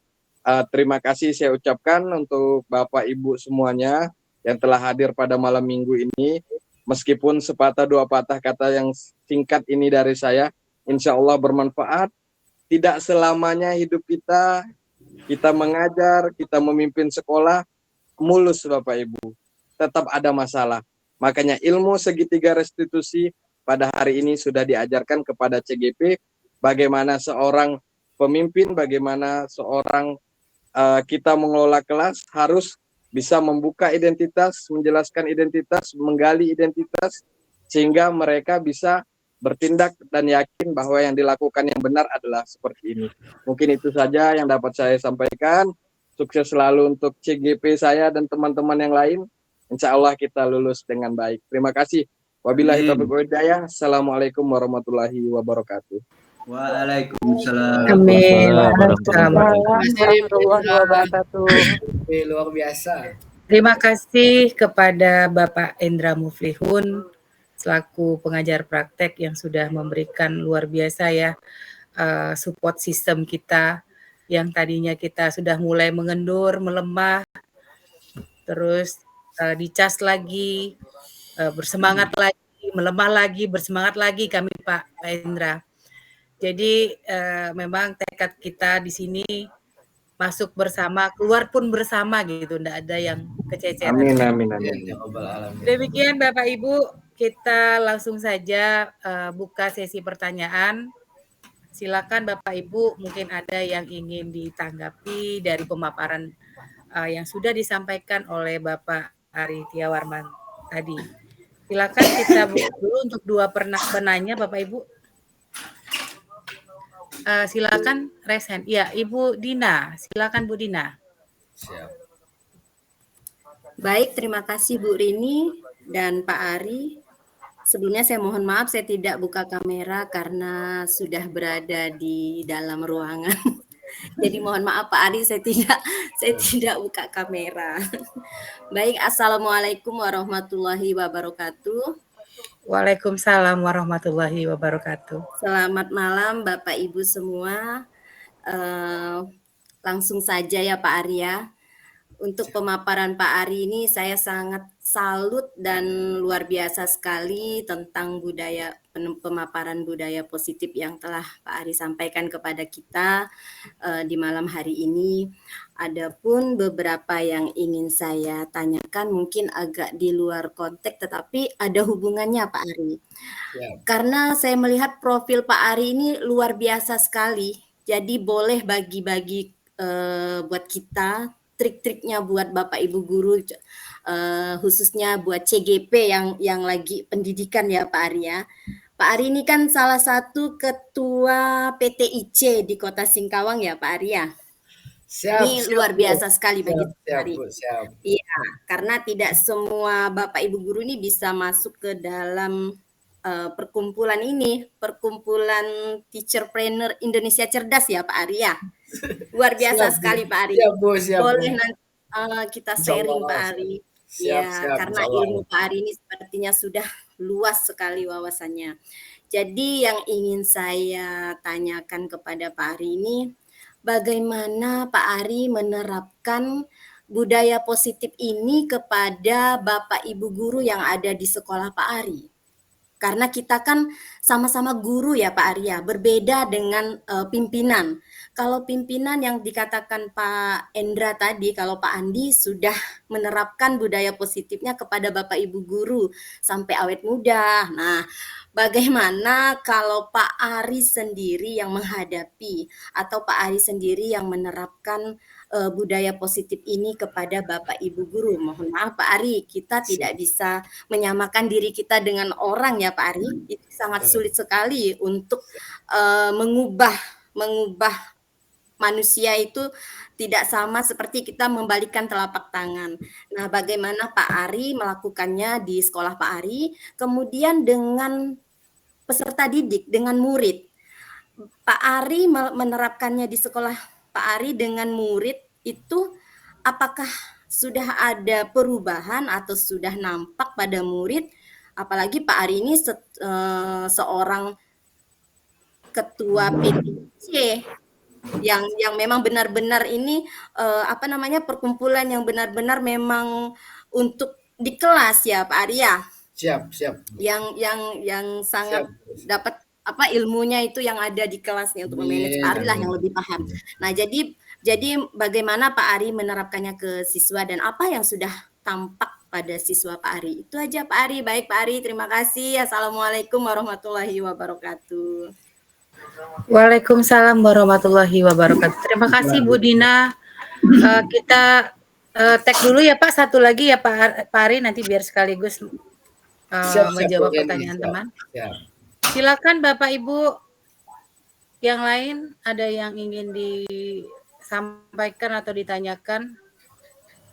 terima kasih saya ucapkan untuk Bapak Ibu semuanya yang telah hadir pada malam minggu ini. Meskipun sepatah dua patah kata yang singkat ini dari saya, insya Allah bermanfaat. Tidak selamanya hidup kita mengajar, kita memimpin sekolah, mulus Bapak Ibu. Tetap ada masalah. Makanya ilmu segitiga restitusi pada hari ini sudah diajarkan kepada CGP, bagaimana seorang pemimpin, bagaimana seorang kita mengelola kelas harus bisa membuka identitas, menjelaskan identitas, menggali identitas, sehingga mereka bisa bertindak dan yakin bahwa yang dilakukan yang benar adalah seperti ini. Mungkin itu saja yang dapat saya sampaikan. Sukses selalu untuk CGP saya dan teman-teman yang lain. Insya Allah kita lulus dengan baik. Terima kasih. Wabillahi taufiq wal hidayah. Assalamualaikum warahmatullahi wabarakatuh. Waalaikumsalam. Amin. Warahmatullahi wabarakatuh. Luar biasa. Terima kasih kepada Bapak Endra Muflihun selaku pengajar praktek yang sudah memberikan luar biasa ya support sistem kita yang tadinya kita sudah mulai mengendur, melemah, terus dicas lagi, bersemangat lagi, melemah lagi, bersemangat lagi kami Pak Endra. Jadi memang tekad kita di sini masuk bersama, keluar pun bersama gitu, enggak ada yang kececeran. Amin, amin, amin. Demikian Bapak Ibu, kita langsung saja buka sesi pertanyaan. Silakan Bapak Ibu, mungkin ada yang ingin ditanggapi dari pemaparan yang sudah disampaikan oleh Bapak Ari Tiawarman tadi. Silakan kita buka dulu untuk dua penanya Bapak Ibu. Silakan raise hand. Ya, Ibu Dina. Silakan Bu Dina. Siap. Baik, terima kasih Bu Rini dan Pak Ari. Sebelumnya saya mohon maaf saya tidak buka kamera karena sudah berada di dalam ruangan. Jadi mohon maaf Pak Ari, saya tidak buka kamera. Baik, Assalamualaikum warahmatullahi wabarakatuh. Waalaikumsalam warahmatullahi wabarakatuh. Selamat malam Bapak Ibu semua. Langsung saja ya Pak Arya. Untuk pemaparan Pak Ari ini saya sangat salut dan luar biasa sekali tentang pemaparan budaya positif yang telah Pak Ari sampaikan kepada kita di malam hari ini. Adapun beberapa yang ingin saya tanyakan mungkin agak di luar konteks tetapi ada hubungannya Pak Ari. Karena saya melihat profil Pak Ari ini luar biasa sekali. Jadi boleh bagi-bagi buat kita trik-triknya buat Bapak Ibu guru khususnya buat CGP yang lagi pendidikan ya Pak Ari ya. Pak Ari ini kan salah satu ketua PTIC di Kota Singkawang ya Pak Ari ya. Siap, Ini siap, luar Bu. biasa sekali bagi Siap, saya, siap, Ari. Bu, siap. Iya, karena tidak semua Bapak Ibu guru ini bisa masuk ke dalam perkumpulan ini, perkumpulan Teacherpreneur Indonesia Cerdas ya Pak Ari ya. Luar biasa Siap, Bu. sekali Pak Ari. Siap, Bu, siap, Bu. Boleh nanti kita Insya sharing Allah. Pak Ari. Siap, Ya, siap, karena insya Allah. ilmu Pak Ari ini sepertinya sudah luas sekali wawasannya. Jadi yang ingin saya tanyakan kepada Pak Ari ini, bagaimana Pak Ari menerapkan budaya positif ini kepada Bapak Ibu guru yang ada di sekolah Pak Ari? Karena kita kan sama-sama guru ya Pak Ari ya, berbeda dengan pimpinan. Kalau pimpinan yang dikatakan Pak Endra tadi, kalau Pak Andi sudah menerapkan budaya positifnya kepada Bapak Ibu guru sampai awet muda. Nah, bagaimana kalau Pak Ari sendiri yang menghadapi atau Pak Ari sendiri yang menerapkan budaya positif ini kepada Bapak Ibu guru? Mohon maaf Pak Ari, kita tidak bisa menyamakan diri kita dengan orang ya Pak Ari. Itu sangat sulit sekali untuk mengubah manusia itu tidak sama seperti kita membalikkan telapak tangan. Nah, bagaimana Pak Ari melakukannya di sekolah Pak Ari, kemudian dengan peserta didik, dengan murid. Pak Ari menerapkannya di sekolah Pak Ari dengan murid itu apakah sudah ada perubahan atau sudah nampak pada murid? Apalagi Pak Ari ini seorang ketua PTC yang memang benar-benar ini perkumpulan yang benar-benar memang untuk di kelas ya Pak Ari ya. Siap, siap. Yang sangat dapat ilmunya itu yang ada di kelasnya untuk memanage Pak Ari lah yang lebih paham. Nah, jadi bagaimana Pak Ari menerapkannya ke siswa dan apa yang sudah tampak pada siswa Pak Ari? Itu aja Pak Ari. Baik Pak Ari, terima kasih. Assalamualaikum warahmatullahi wabarakatuh. Waalaikumsalam warahmatullahi wabarakatuh. Terima kasih Bu Dina. Kita tag dulu ya Pak, satu lagi ya Pak Ari, nanti biar sekaligus menjawab pertanyaan teman. Silakan Bapak Ibu yang lain, ada yang ingin disampaikan atau ditanyakan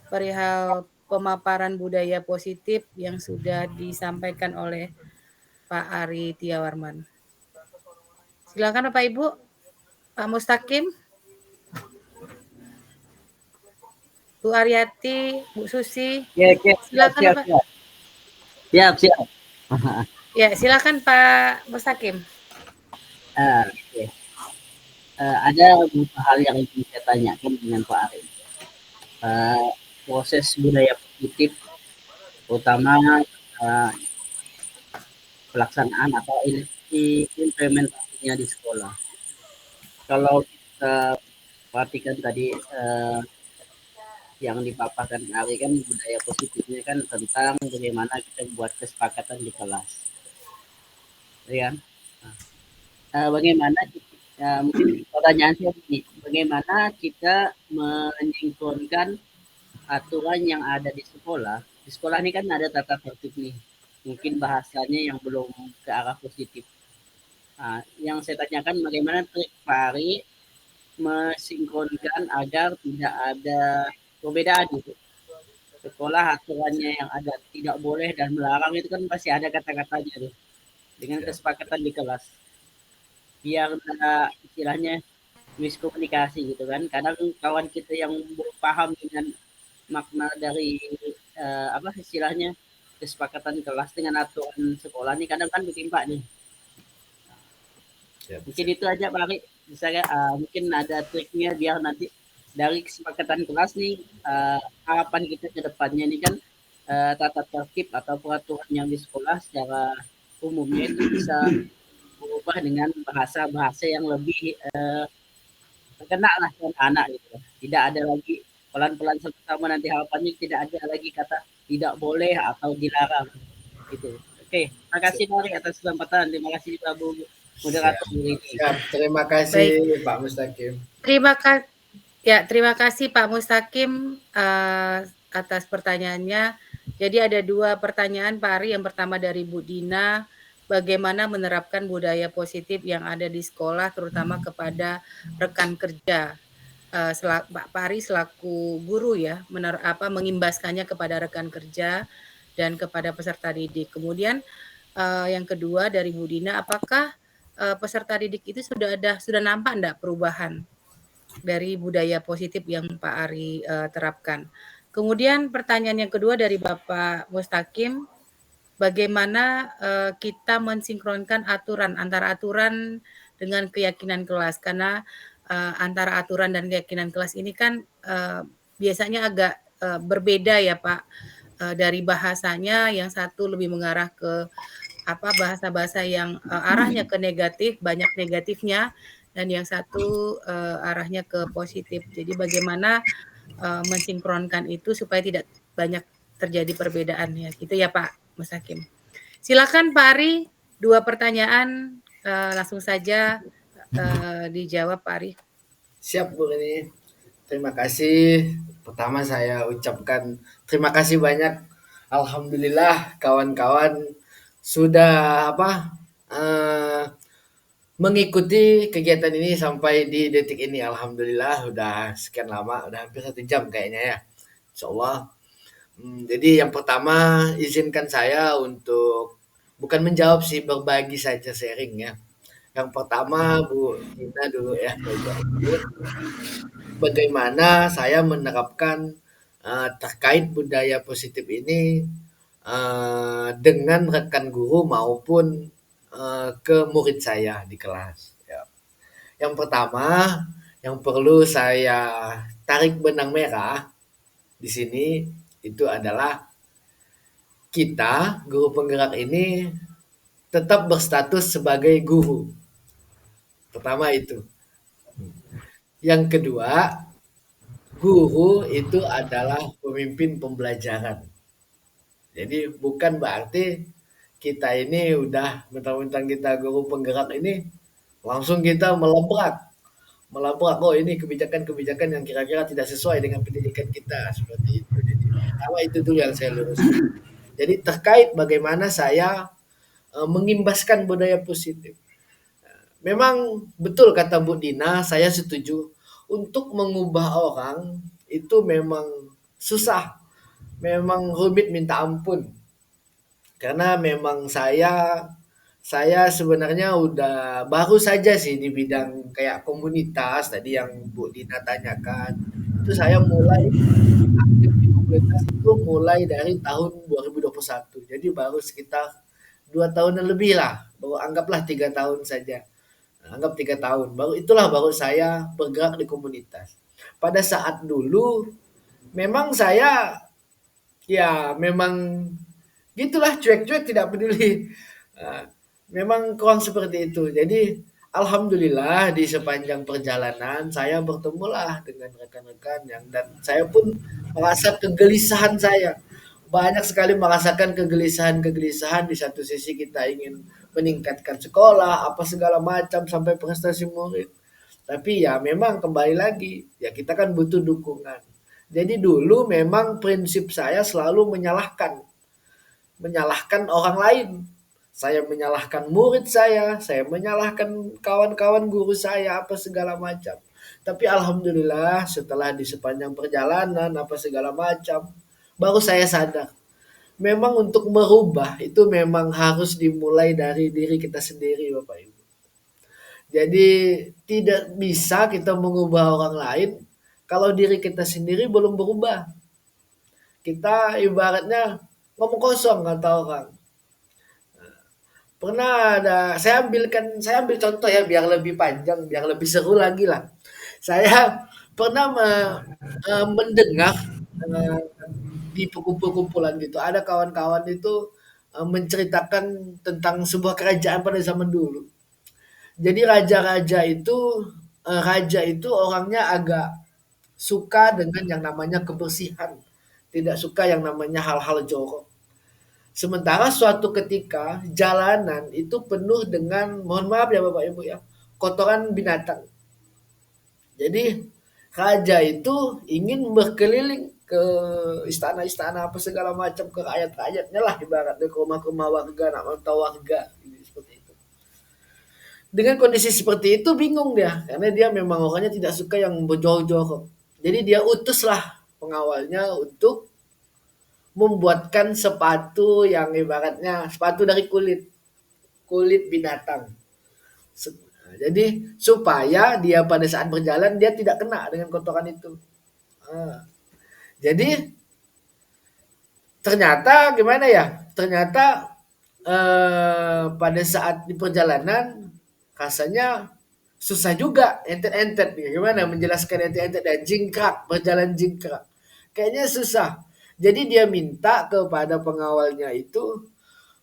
perihal pemaparan budaya positif yang sudah disampaikan oleh Pak Ari Tiawarman. Silakan Bapak Ibu. Pak Mustaqim, Bu Aryati, Bu Susi. Silakan Pak. Siap. Ya, silakan Pak Mustaqim. Ada beberapa hal yang ingin saya tanyakan dengan Pak Ari. Proses budaya positif, terutama pelaksanaan atau implementasinya di sekolah. Kalau kita perhatikan tadi yang dipaparkan Ari kan budaya positifnya kan tentang bagaimana kita buat kesepakatan di kelas, ya. Bagaimana mungkin pertanyaan saya begini, bagaimana kita menyinkronkan aturan yang ada di sekolah? Di sekolah ini kan ada tata tertib nih, mungkin bahasanya yang belum ke arah positif. Yang saya tanyakan bagaimana trik Pak Ari mensinkronkan agar tidak ada perbedaan gitu. Sekolah aturannya yang ada tidak boleh dan melarang itu kan pasti ada kata-katanya tuh. Dengan kesepakatan di kelas. Biar istilahnya miskomunikasi gitu kan. Kadang kawan kita yang paham dengan makna dari istilahnya kesepakatan kelas dengan aturan sekolah ini kadang kan bertimpa nih. Mungkin itu aja Pak Ari. Misalnya mungkin ada triknya biar nanti dari kesepakatan kelas nih harapan kita ke depannya ini kan tata tertib atau peraturan yang di sekolah secara umumnya itu bisa berubah dengan bahasa-bahasa yang lebih terkena lah dengan anak gitu. Tidak ada lagi pelan-pelan sama nanti harapannya tidak ada lagi kata tidak boleh atau dilarang gitu. Oke, terima kasih Pak Ari atas kesempatan. Terima kasih juga Bu moderator ini. Terima kasih Pak Mustaqim. Terima kasih Pak Mustaqim atas pertanyaannya. Jadi ada dua pertanyaan Pak Ari. Yang pertama dari Bu Dina, bagaimana menerapkan budaya positif yang ada di sekolah terutama kepada rekan kerja. Pak Ari selaku guru ya, mengimbaskannya kepada rekan kerja dan kepada peserta didik. Kemudian yang kedua dari Bu Dina, apakah peserta didik itu sudah nampak enggak perubahan dari budaya positif yang Pak Ari terapkan? Kemudian pertanyaan yang kedua dari Bapak Mustaqim, bagaimana kita mensinkronkan antara aturan dengan keyakinan kelas, karena antara aturan dan keyakinan kelas ini kan biasanya agak berbeda ya Pak, dari bahasanya, yang satu lebih mengarah ke bahasa-bahasa yang arahnya ke negatif, banyak negatifnya, dan yang satu arahnya ke positif. Jadi bagaimana mensinkronkan itu supaya tidak banyak terjadi perbedaan ya, gitu ya Pak Mustaqim. Silakan Pak Ari, 2 pertanyaan langsung saja dijawab Pak Ari. Siap Bu Leni. Terima kasih. Pertama saya ucapkan terima kasih banyak. Alhamdulillah kawan-kawan sudah mengikuti kegiatan ini sampai di detik ini. Alhamdulillah udah sekian lama, udah hampir 1 jam kayaknya ya. Insyaallah. Jadi yang pertama izinkan saya untuk bukan menjawab sih, berbagi saja, sharing ya. Yang pertama Bu Dina dulu ya, bagaimana saya menerapkan terkait budaya positif ini dengan rekan guru maupun ke murid saya di kelas. Ya. Yang pertama, yang perlu saya tarik benang merah di sini itu adalah kita, guru penggerak ini tetap berstatus sebagai guru. Pertama itu. Yang kedua, guru itu adalah pemimpin pembelajaran. Jadi bukan berarti kita ini udah mentang-mentang kita guru penggerak ini langsung kita melabrak. Oh ini kebijakan-kebijakan yang kira-kira tidak sesuai dengan pendidikan kita, seperti itu. Jadi pertama itu dulu yang saya luruskan. Jadi terkait bagaimana saya mengimbaskan budaya positif. Memang betul kata Bu Dina, saya setuju. Untuk mengubah orang itu memang susah. Memang rumit minta ampun. Karena memang saya sebenarnya udah baru saja sih di bidang kayak komunitas tadi yang Bu Dina tanyakan. Itu saya mulai aktif di komunitas itu mulai dari tahun 2021. Jadi baru sekitar 2 tahunan lebih lah. Baru anggaplah 3 tahun saja. Anggap 3 tahun. Baru saya bergerak di komunitas. Pada saat dulu memang saya ya memang gitulah, cuek-cuek, tidak peduli. Memang kurang seperti itu. Jadi alhamdulillah di sepanjang perjalanan saya bertemulah dengan rekan-rekan dan saya pun merasa kegelisahan saya. Banyak sekali merasakan kegelisahan di satu sisi kita ingin meningkatkan sekolah, apa segala macam sampai prestasi murid. Tapi ya memang kembali lagi, ya kita kan butuh dukungan. Jadi dulu memang prinsip saya selalu menyalahkan orang lain. Saya menyalahkan murid saya menyalahkan kawan-kawan guru saya, apa segala macam. Tapi alhamdulillah setelah di sepanjang perjalanan apa segala macam, baru saya sadar. Memang untuk merubah itu memang harus dimulai dari diri kita sendiri Bapak Ibu. Jadi tidak bisa kita mengubah orang lain kalau diri kita sendiri belum berubah. Kita ibaratnya ngomong kosong kata orang. Pernah ada, saya ambil contoh ya biar lebih panjang, biar lebih seru lagi lah. Saya pernah mendengar di kumpulan gitu, ada kawan-kawan itu menceritakan tentang sebuah kerajaan pada zaman dulu. Jadi raja itu orangnya agak suka dengan yang namanya kebersihan, tidak suka yang namanya hal-hal jorok. Sementara suatu ketika jalanan itu penuh dengan, mohon maaf ya Bapak Ibu ya, kotoran binatang. Jadi raja itu ingin berkeliling ke istana-istana apa segala macam, ke rakyat-rakyatnya lah, ibaratnya ke rumah-rumah warga, nak mantau warga, seperti itu. Dengan kondisi seperti itu bingung dia, karena dia memang orangnya tidak suka yang bojor-jorok. Jadi dia utuslah pengawalnya untuk membuatkan sepatu yang ibaratnya sepatu dari kulit binatang. Jadi supaya dia pada saat berjalan dia tidak kena dengan kotoran itu. Jadi ternyata gimana ya? Ternyata pada saat di perjalanan rasanya susah juga, entet-entet nih. Gimana menjelaskan entet-entet dan jingkrak, berjalan jingkrak. Kayaknya susah. Jadi dia minta kepada pengawalnya itu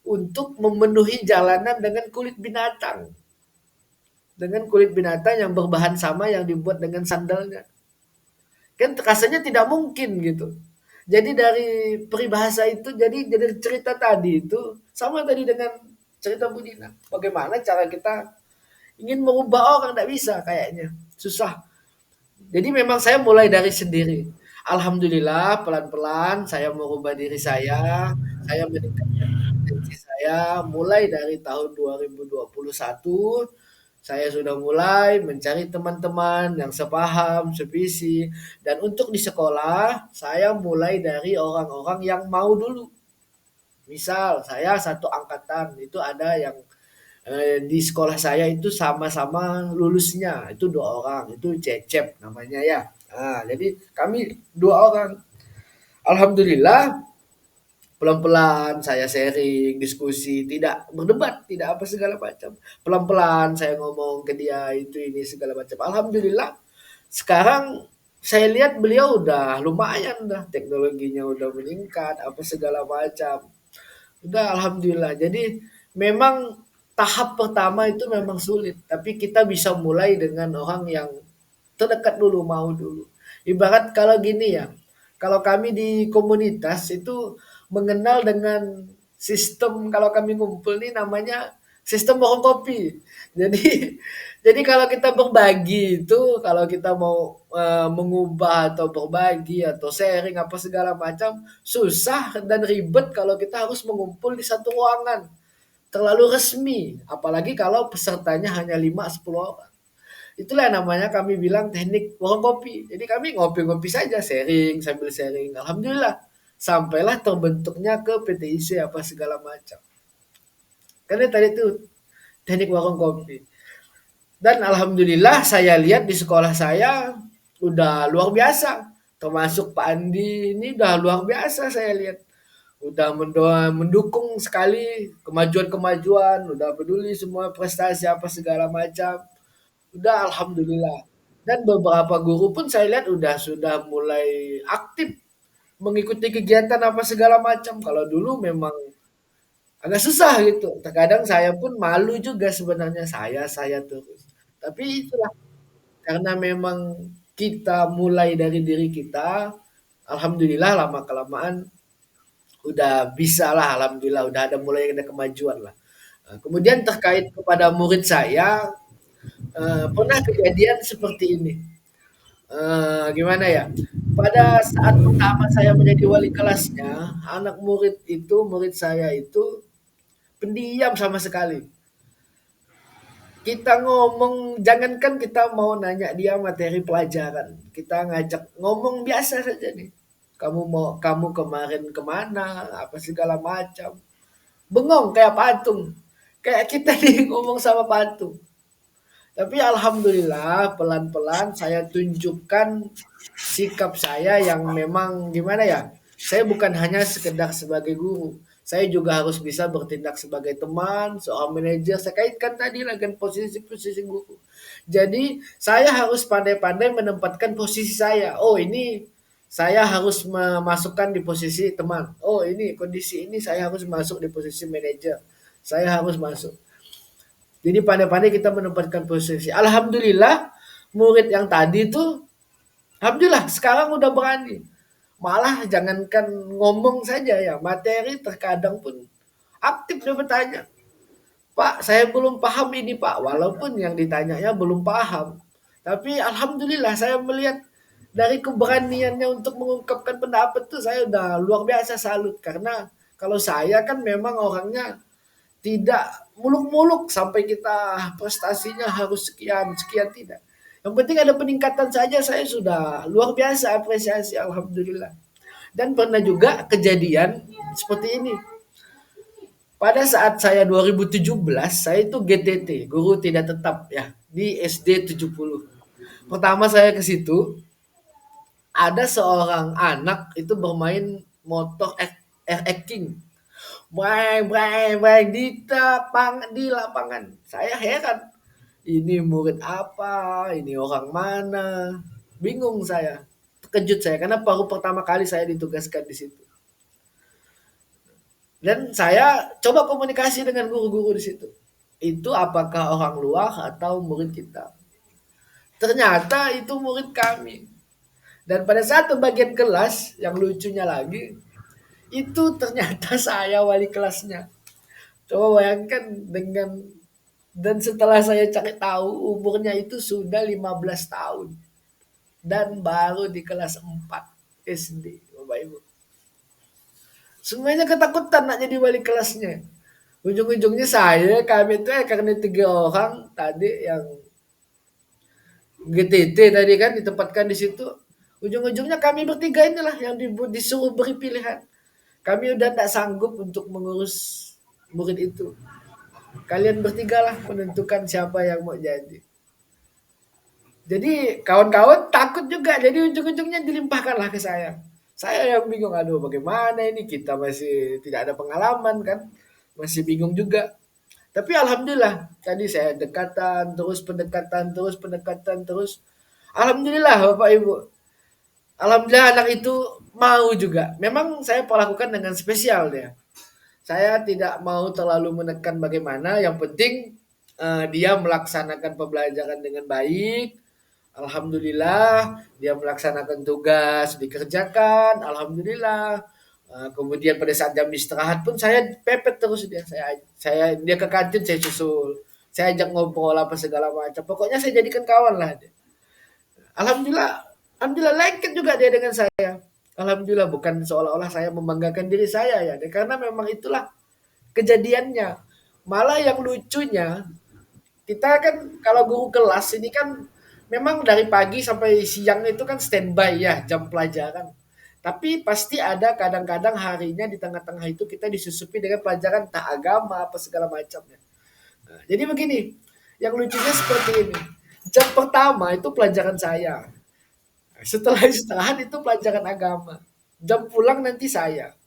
untuk memenuhi jalanan dengan kulit binatang. Dengan kulit binatang yang berbahan sama yang dibuat dengan sandalnya. Kan rasanya tidak mungkin gitu. Jadi dari peribahasa itu, jadi cerita tadi itu sama tadi dengan cerita Budina. Bagaimana cara kita ingin merubah orang, tidak bisa kayaknya, susah. Jadi memang saya mulai dari sendiri. Alhamdulillah pelan-pelan saya merubah diri saya meningkatkan potensi saya mulai dari tahun 2021. Saya sudah mulai mencari teman-teman yang sepaham, sevisi, dan untuk di sekolah saya mulai dari orang-orang yang mau dulu. Misal saya satu angkatan itu ada yang di sekolah saya itu sama-sama lulusnya itu 2 orang, itu Cecep namanya ya. Nah, jadi kami 2 orang. Alhamdulillah pelan-pelan saya sharing, diskusi, tidak berdebat, tidak apa segala macam. Pelan-pelan saya ngomong ke dia itu ini segala macam. Alhamdulillah sekarang saya lihat beliau udah lumayan dah, teknologinya udah meningkat, apa segala macam. Udah alhamdulillah. Jadi memang tahap pertama itu memang sulit, tapi kita bisa mulai dengan orang yang terdekat dulu, mau dulu. Ibarat kalau gini ya, kalau kami di komunitas itu mengenal dengan sistem, kalau kami ngumpul nih namanya sistem warung kopi. Jadi jadi kalau kita berbagi itu, kalau kita mau mengubah atau berbagi atau sharing apa segala macam, susah dan ribet kalau kita harus mengumpul di satu ruangan. Terlalu resmi, apalagi kalau pesertanya hanya 5-10 orang. Itulah yang namanya kami bilang teknik warung kopi. Jadi kami ngopi-ngopi saja, sharing sambil sharing. Alhamdulillah, sampailah terbentuknya ke PTIC apa segala macam. Karena tadi itu teknik warung kopi. Dan alhamdulillah saya lihat di sekolah saya udah luar biasa. Termasuk Pak Andi ini udah luar biasa saya lihat. Udah mendukung sekali kemajuan-kemajuan, udah peduli semua prestasi apa segala macam. Udah alhamdulillah. Dan beberapa guru pun saya lihat sudah mulai aktif mengikuti kegiatan apa segala macam. Kalau dulu memang agak susah gitu. Terkadang saya pun malu juga sebenarnya saya terus. Tapi itulah karena memang kita mulai dari diri kita, alhamdulillah lama kelamaan udah bisa lah, alhamdulillah udah mulai ada kemajuan lah. Kemudian terkait kepada murid saya, pernah kejadian seperti ini. Gimana ya? Pada saat pertama saya menjadi wali kelasnya, murid saya itu pendiam sama sekali. Kita ngomong, jangankan kita mau nanya dia materi pelajaran, kita ngajak ngomong biasa saja nih. Kamu kemarin kemana? Apa segala macam. Bengong kayak patung. Kayak kita nih ngomong sama patung. Tapi alhamdulillah pelan-pelan saya tunjukkan sikap saya yang memang gimana ya. Saya bukan hanya sekedar sebagai guru. Saya juga harus bisa bertindak sebagai teman, seorang manajer. Saya kaitkan tadi dengan posisi-posisi guru. Jadi saya harus pandai-pandai menempatkan posisi saya. Oh ini saya harus memasukkan di posisi teman. Oh ini kondisi ini saya harus masuk di posisi manajer. Saya harus masuk. Jadi pandai-pandai kita menempatkan posisi. Alhamdulillah murid yang tadi itu, alhamdulillah sekarang udah berani. Malah jangankan ngomong saja ya, materi terkadang pun aktif dia bertanya. Pak, saya belum paham ini Pak. Walaupun yang ditanyanya belum paham. Tapi alhamdulillah saya melihat dari keberaniannya untuk mengungkapkan pendapat tuh saya udah luar biasa salut. Karena kalau saya kan memang orangnya tidak muluk-muluk sampai kita prestasinya harus sekian tidak. Yang penting ada peningkatan saja, saya sudah luar biasa apresiasi, alhamdulillah. Dan pernah juga kejadian seperti ini. Pada saat saya 2017, saya itu GTT, guru tidak tetap ya, di SD 70. Pertama saya ke situ, ada seorang anak itu bermain motor King. Breng di lapangan. Saya heran. Ini murid apa? Ini orang mana? Bingung saya. Terkejut saya karena baru pertama kali saya ditugaskan di situ. Dan saya coba komunikasi dengan guru-guru di situ. Itu apakah orang luar atau murid kita? Ternyata itu murid kami. Dan pada saat bagian kelas, yang lucunya lagi, itu ternyata saya wali kelasnya. Coba bayangkan dan setelah saya cari tahu umurnya itu sudah 15 tahun. Dan baru di kelas 4 SD, Bapak Ibu. Semuanya ketakutan nak jadi wali kelasnya. Ujung-ujungnya kami itu karena 3 orang tadi yang GTT tadi kan ditempatkan di situ. Ujung-ujungnya kami bertiga inilah yang disuruh beri pilihan. Kami udah tak sanggup untuk mengurus murid itu. Kalian bertiga lah menentukan siapa yang mau jadi. Jadi kawan-kawan takut juga. Jadi ujung-ujungnya dilimpahkanlah ke saya. Saya yang bingung, aduh bagaimana ini, kita masih tidak ada pengalaman kan. Masih bingung juga. Tapi alhamdulillah tadi saya pendekatan terus. Alhamdulillah Bapak Ibu. Alhamdulillah anak itu mau juga. Memang saya perlakukan dengan spesial dia. Saya tidak mau terlalu menekan bagaimana. Yang penting dia melaksanakan pembelajaran dengan baik. Alhamdulillah dia melaksanakan tugas dikerjakan. Alhamdulillah. Kemudian pada saat jam istirahat pun saya pepet terus dia. Saya dia ke kantin saya susul. Saya ajak ngobrol apa segala macam. Pokoknya saya jadikan kawan lah dia. Alhamdulillah lengket juga dia dengan saya. Alhamdulillah bukan seolah-olah saya membanggakan diri saya ya. Karena memang itulah kejadiannya. Malah yang lucunya, kita kan kalau guru kelas ini kan memang dari pagi sampai siang itu kan standby ya jam pelajaran. Tapi pasti ada kadang-kadang harinya di tengah-tengah itu kita disusupi dengan pelajaran tak agama apa segala macamnya. Nah, jadi begini, yang lucunya seperti ini. Jam pertama itu pelajaran saya. Setelah istirahat itu pelajaran agama. Jam pulang nanti saya.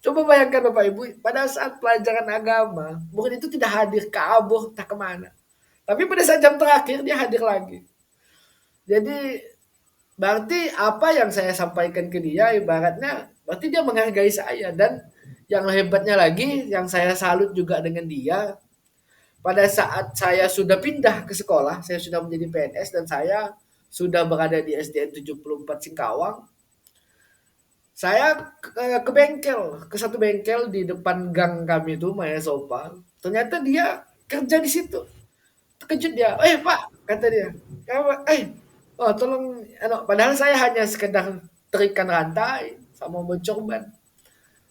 Coba bayangkan Bapak Ibu, pada saat pelajaran agama, murid itu tidak hadir, kabur, tak kemana. Tapi pada saat jam terakhir dia hadir lagi. Jadi berarti apa yang saya sampaikan ke dia ibaratnya, berarti dia menghargai saya. Dan yang hebatnya lagi, yang saya salut juga dengan dia, pada saat saya sudah pindah ke sekolah, saya sudah menjadi PNS dan saya sudah berada di SDN 74 Singkawang. Saya ke bengkel, ke satu bengkel di depan gang kami itu, Maya Sopa. Ternyata dia kerja di situ. Terkejut dia. Pak, kata dia. Tolong, padahal saya hanya sekedar terikan rantai sama bocor ban.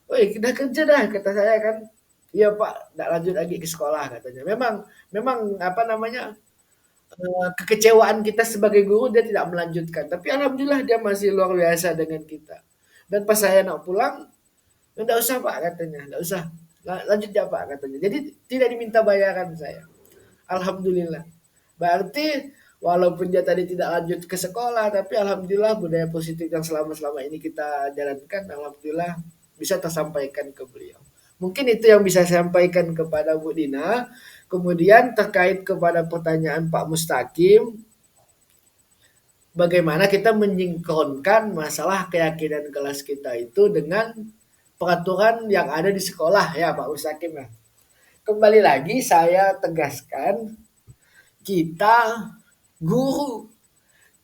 Kita kerja dah, kata saya kan. Iya Pak, tidak lanjut lagi ke sekolah katanya. Memang apa namanya, kekecewaan kita sebagai guru dia tidak melanjutkan. Tapi alhamdulillah dia masih luar biasa dengan kita. Dan pas saya nak pulang, enggak usah Pak katanya, enggak usah. Lanjut ya Pak katanya. Jadi tidak diminta bayaran saya. Alhamdulillah. Berarti walaupun dia tadi tidak lanjut ke sekolah, tapi alhamdulillah budaya positif yang selama ini kita jalankan, alhamdulillah bisa tersampaikan ke beliau. Mungkin itu yang bisa saya sampaikan kepada Bu Dina. Kemudian terkait kepada pertanyaan Pak Mustaqim, bagaimana kita menyinkronkan masalah keyakinan kelas kita itu dengan peraturan yang ada di sekolah ya Pak Mustaqim ya. Kembali lagi saya tegaskan, kita guru,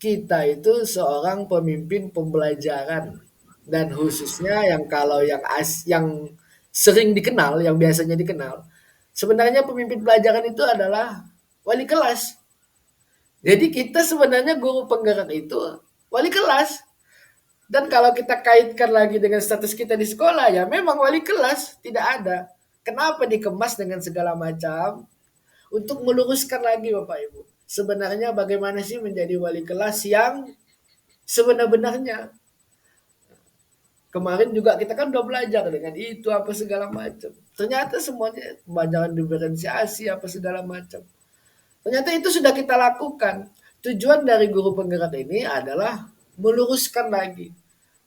kita itu seorang pemimpin pembelajaran. Dan khususnya yang kalau yang sering dikenal, yang biasanya dikenal, sebenarnya pemimpin pelajaran itu adalah wali kelas. Jadi kita sebenarnya guru penggerak itu wali kelas. Dan kalau kita kaitkan lagi dengan status kita di sekolah, ya memang wali kelas tidak ada. Kenapa dikemas dengan segala macam? Untuk meluruskan lagi Bapak Ibu. Sebenarnya bagaimana sih menjadi wali kelas yang sebenar-benarnya. Kemarin juga kita kan udah belajar dengan itu apa segala macam. Ternyata semuanya pembelajaran diferensiasi apa segala macam. Ternyata itu sudah kita lakukan. Tujuan dari guru penggerak ini adalah meluruskan lagi,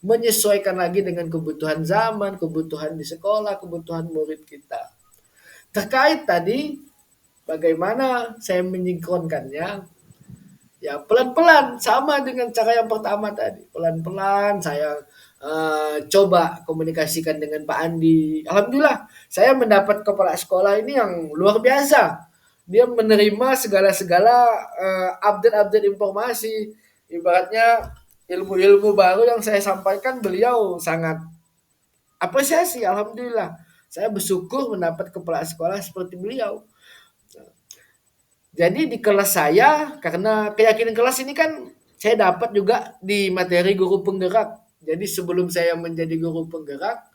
menyesuaikan lagi dengan kebutuhan zaman, kebutuhan di sekolah, kebutuhan murid kita. Terkait tadi bagaimana saya menyingkronkannya, ya pelan-pelan sama dengan cara yang pertama tadi. Pelan-pelan saya coba komunikasikan dengan Pak Andi. Alhamdulillah saya mendapat kepala sekolah ini yang luar biasa. Dia menerima segala-segala update-update informasi. Ibaratnya ilmu-ilmu baru yang saya sampaikan beliau sangat apresiasi. Alhamdulillah. Saya bersyukur mendapat kepala sekolah seperti beliau. Jadi di kelas saya, karena keyakinan kelas ini kan saya dapat juga di materi guru penggerak. Jadi sebelum saya menjadi guru penggerak,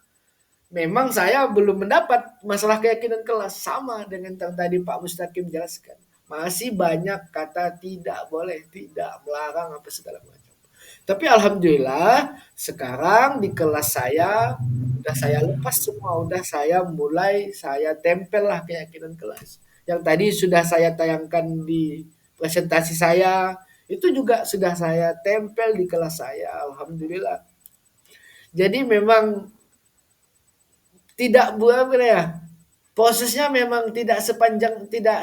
memang saya belum mendapat masalah keyakinan kelas. Sama dengan yang tadi Pak Mustaqim jelaskan. Masih banyak kata tidak boleh, tidak, melarang, apa segala macam. Tapi alhamdulillah sekarang di kelas saya, udah saya lepas semua, udah saya tempel lah keyakinan kelas. Yang tadi sudah saya tayangkan di presentasi saya, itu juga sudah saya tempel di kelas saya, alhamdulillah. Jadi memang tidak prosesnya memang tidak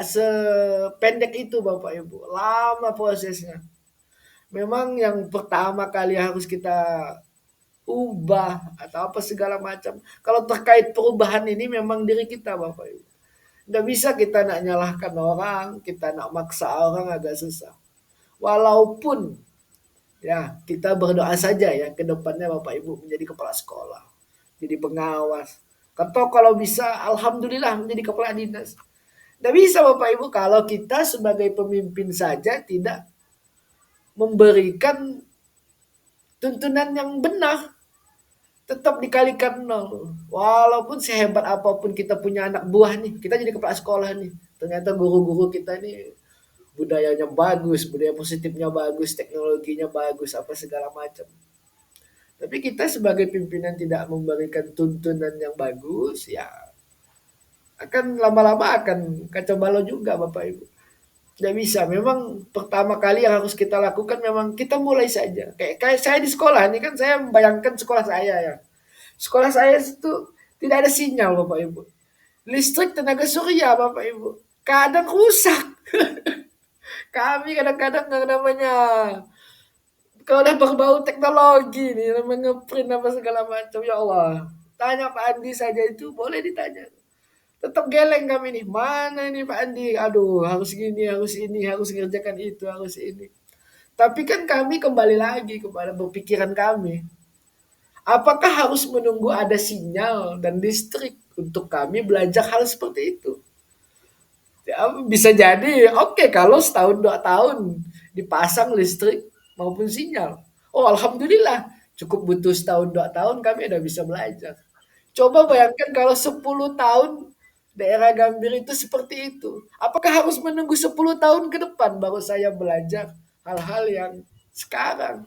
sependek itu Bapak Ibu, lama prosesnya. Memang yang pertama kali harus kita ubah atau apa segala macam. Kalau terkait perubahan ini memang diri kita Bapak Ibu. Nggak bisa kita nak nyalahkan orang, kita nak maksa orang agak susah. Walaupun ya kita berdoa saja ya ke depannya Bapak Ibu menjadi kepala sekolah, jadi pengawas. Atau kalau bisa alhamdulillah menjadi kepala dinas. Nggak bisa Bapak Ibu kalau kita sebagai pemimpin saja tidak memberikan tuntunan yang benar, tetap dikalikan 0. Walaupun sehebat apapun kita punya anak buah nih, kita jadi kepala sekolah nih, ternyata guru-guru kita ini budayanya bagus, budaya positifnya bagus, teknologinya bagus, apa segala macam. Tapi kita sebagai pimpinan tidak memberikan tuntunan yang bagus, ya akan lama-lama akan kacau balau juga Bapak Ibu. Nggak bisa, memang pertama kali yang harus kita lakukan memang kita mulai saja. Kayak saya di sekolah, ini kan saya membayangkan sekolah saya ya. Sekolah saya itu tidak ada sinyal Bapak Ibu. Listrik tenaga surya Bapak Ibu. Kadang rusak. Kami kadang-kadang namanya, kalau udah berbau teknologi nih, namanya print apa segala macam, ya Allah. Tanya Pak Andi saja itu boleh ditanya. Tetap geleng kami nih, mana ini Pak Andi, aduh harus gini, harus ini, harus ngerjakan itu, harus ini. Tapi kan kami kembali lagi kepada berpikiran kami. Apakah harus menunggu ada sinyal dan listrik untuk kami belajar hal seperti itu? Ya, bisa jadi oke kalau setahun 2 tahun dipasang listrik maupun sinyal. Oh alhamdulillah cukup butuh setahun 2 tahun kami udah bisa belajar. Coba bayangkan kalau 10 tahun daerah Gambir itu seperti itu. Apakah harus menunggu 10 tahun ke depan baru saya belajar hal-hal yang sekarang?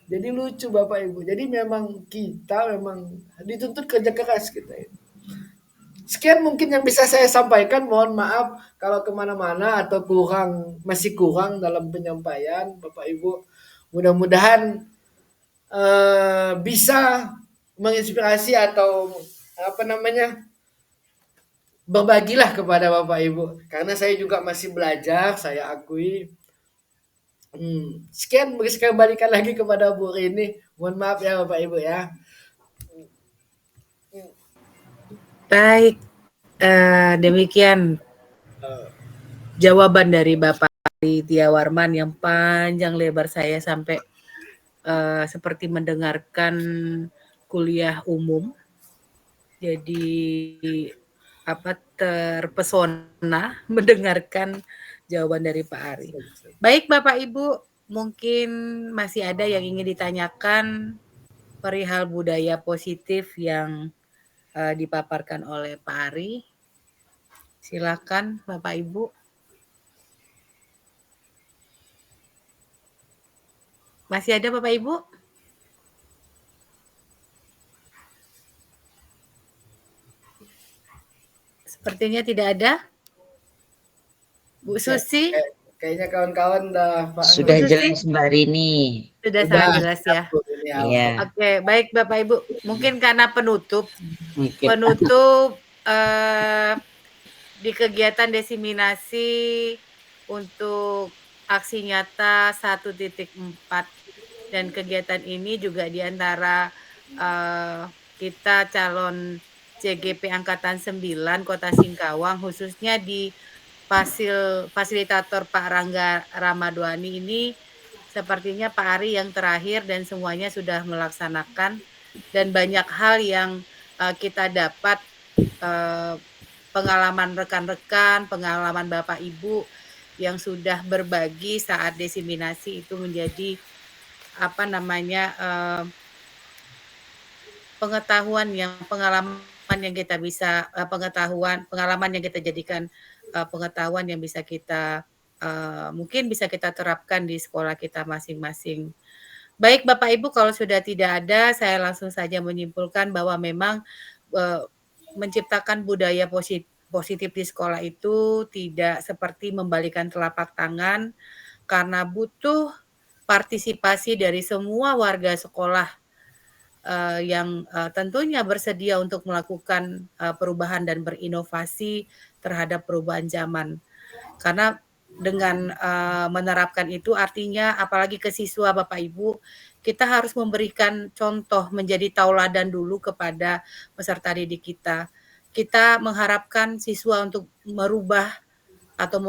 Jadi lucu Bapak Ibu. Jadi memang kita memang dituntut kerja keras kita ini. Sekian mungkin yang bisa saya sampaikan. Mohon maaf kalau kemana-mana atau masih kurang dalam penyampaian Bapak Ibu. Mudah-mudahan bisa menginspirasi atau berbagilah kepada Bapak Ibu. Karena saya juga masih belajar, saya akui. Sekian saya kembalikan lagi kepada Bu Rini. Mohon maaf ya Bapak Ibu ya. Baik, demikian jawaban dari Bapak Tia Warman yang panjang lebar, saya sampai seperti mendengarkan kuliah umum. Jadi terpesona mendengarkan jawaban dari Pak Ari. Baik Bapak Ibu, mungkin masih ada yang ingin ditanyakan perihal budaya positif yang dipaparkan oleh Pak Ari. Silakan Bapak Ibu. Masih ada Bapak Ibu? Sepertinya tidak ada. Bu Susi? Kayaknya kawan-kawan udah Sudah jelas Mbak Rini. Sudah sangat jelas ya. Iya. Oke, baik Bapak Ibu. Mungkin karena penutup di kegiatan diseminasi untuk aksi nyata 1.4 dan kegiatan ini juga diantara kita calon CGP Angkatan 9 Kota Singkawang, khususnya di fasilitator Pak Rangga Ramadwani ini, sepertinya Pak Ari yang terakhir dan semuanya sudah melaksanakan, dan banyak hal yang kita dapat, pengalaman rekan-rekan, pengalaman Bapak Ibu yang sudah berbagi saat diseminasi itu menjadi pengetahuan pengalaman yang kita bisa pengalaman yang kita jadikan pengetahuan yang bisa kita mungkin bisa kita terapkan di sekolah kita masing-masing. Baik Bapak Ibu, kalau sudah tidak ada, saya langsung saja menyimpulkan bahwa memang menciptakan budaya positif di sekolah itu tidak seperti membalikan telapak tangan, karena butuh partisipasi dari semua warga sekolah yang tentunya bersedia untuk melakukan perubahan dan berinovasi terhadap perubahan zaman. Karena dengan menerapkan itu artinya apalagi ke siswa Bapak Ibu, kita harus memberikan contoh, menjadi tauladan dulu kepada peserta didik kita. Kita mengharapkan siswa untuk merubah atau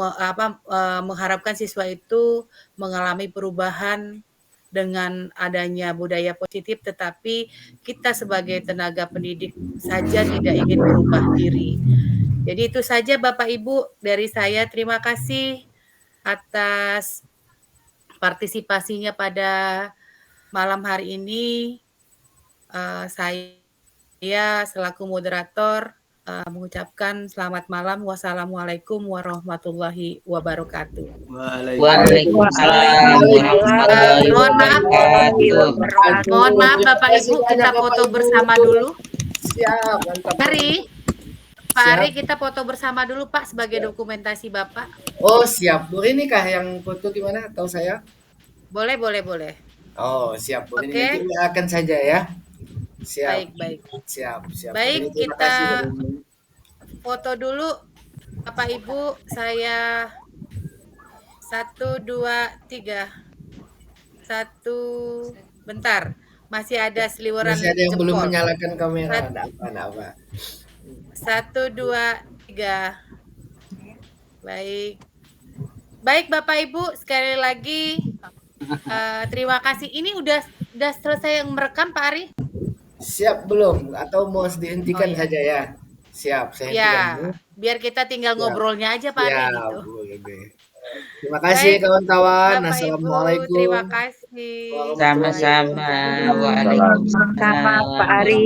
mengharapkan siswa itu mengalami perubahan dengan adanya budaya positif, tetapi kita sebagai tenaga pendidik saja tidak ingin merubah diri. Jadi itu saja Bapak Ibu dari saya. Terima kasih atas partisipasinya pada malam hari ini. Saya selaku moderator mengucapkan selamat malam. Wassalamualaikum warahmatullahi wabarakatuh. Waalaikumsalam warahmatullahi wabarakatuh. Mohon maaf Bapak Ibu, kita foto bersama dulu. Siap, mantap. Pak Ari, kita foto bersama dulu Pak sebagai dokumentasi Bapak. Oh siap, Bu Rini kah yang foto gimana? Atau saya? Boleh. Oh siap, Bu Rini. Oke. Nanti akan saja ya. Siap. Baik. Siap. Baik, Terima kita kasih. foto dulu Bapak Ibu. Saya 1, 2, 3. Bentar. Masih ada seliweran Masih ada yang jempol. belum menyalakan kamera. Enggak apa. 1, 2, 3. Baik Bapak Ibu, sekali lagi terima kasih. Ini udah selesai yang merekam Pak Ari? Siap belum? Atau mau dihentikan saja ya? Siap, saya hentikan dulu. Biar kita tinggal ngobrolnya aja Pak Ari gitu. Terima kasih kawan-kawan. Bapak Ibu, Assalamualaikum. terima kasih. Sama-sama. Waalaikumsalam. Sama Pak Ari.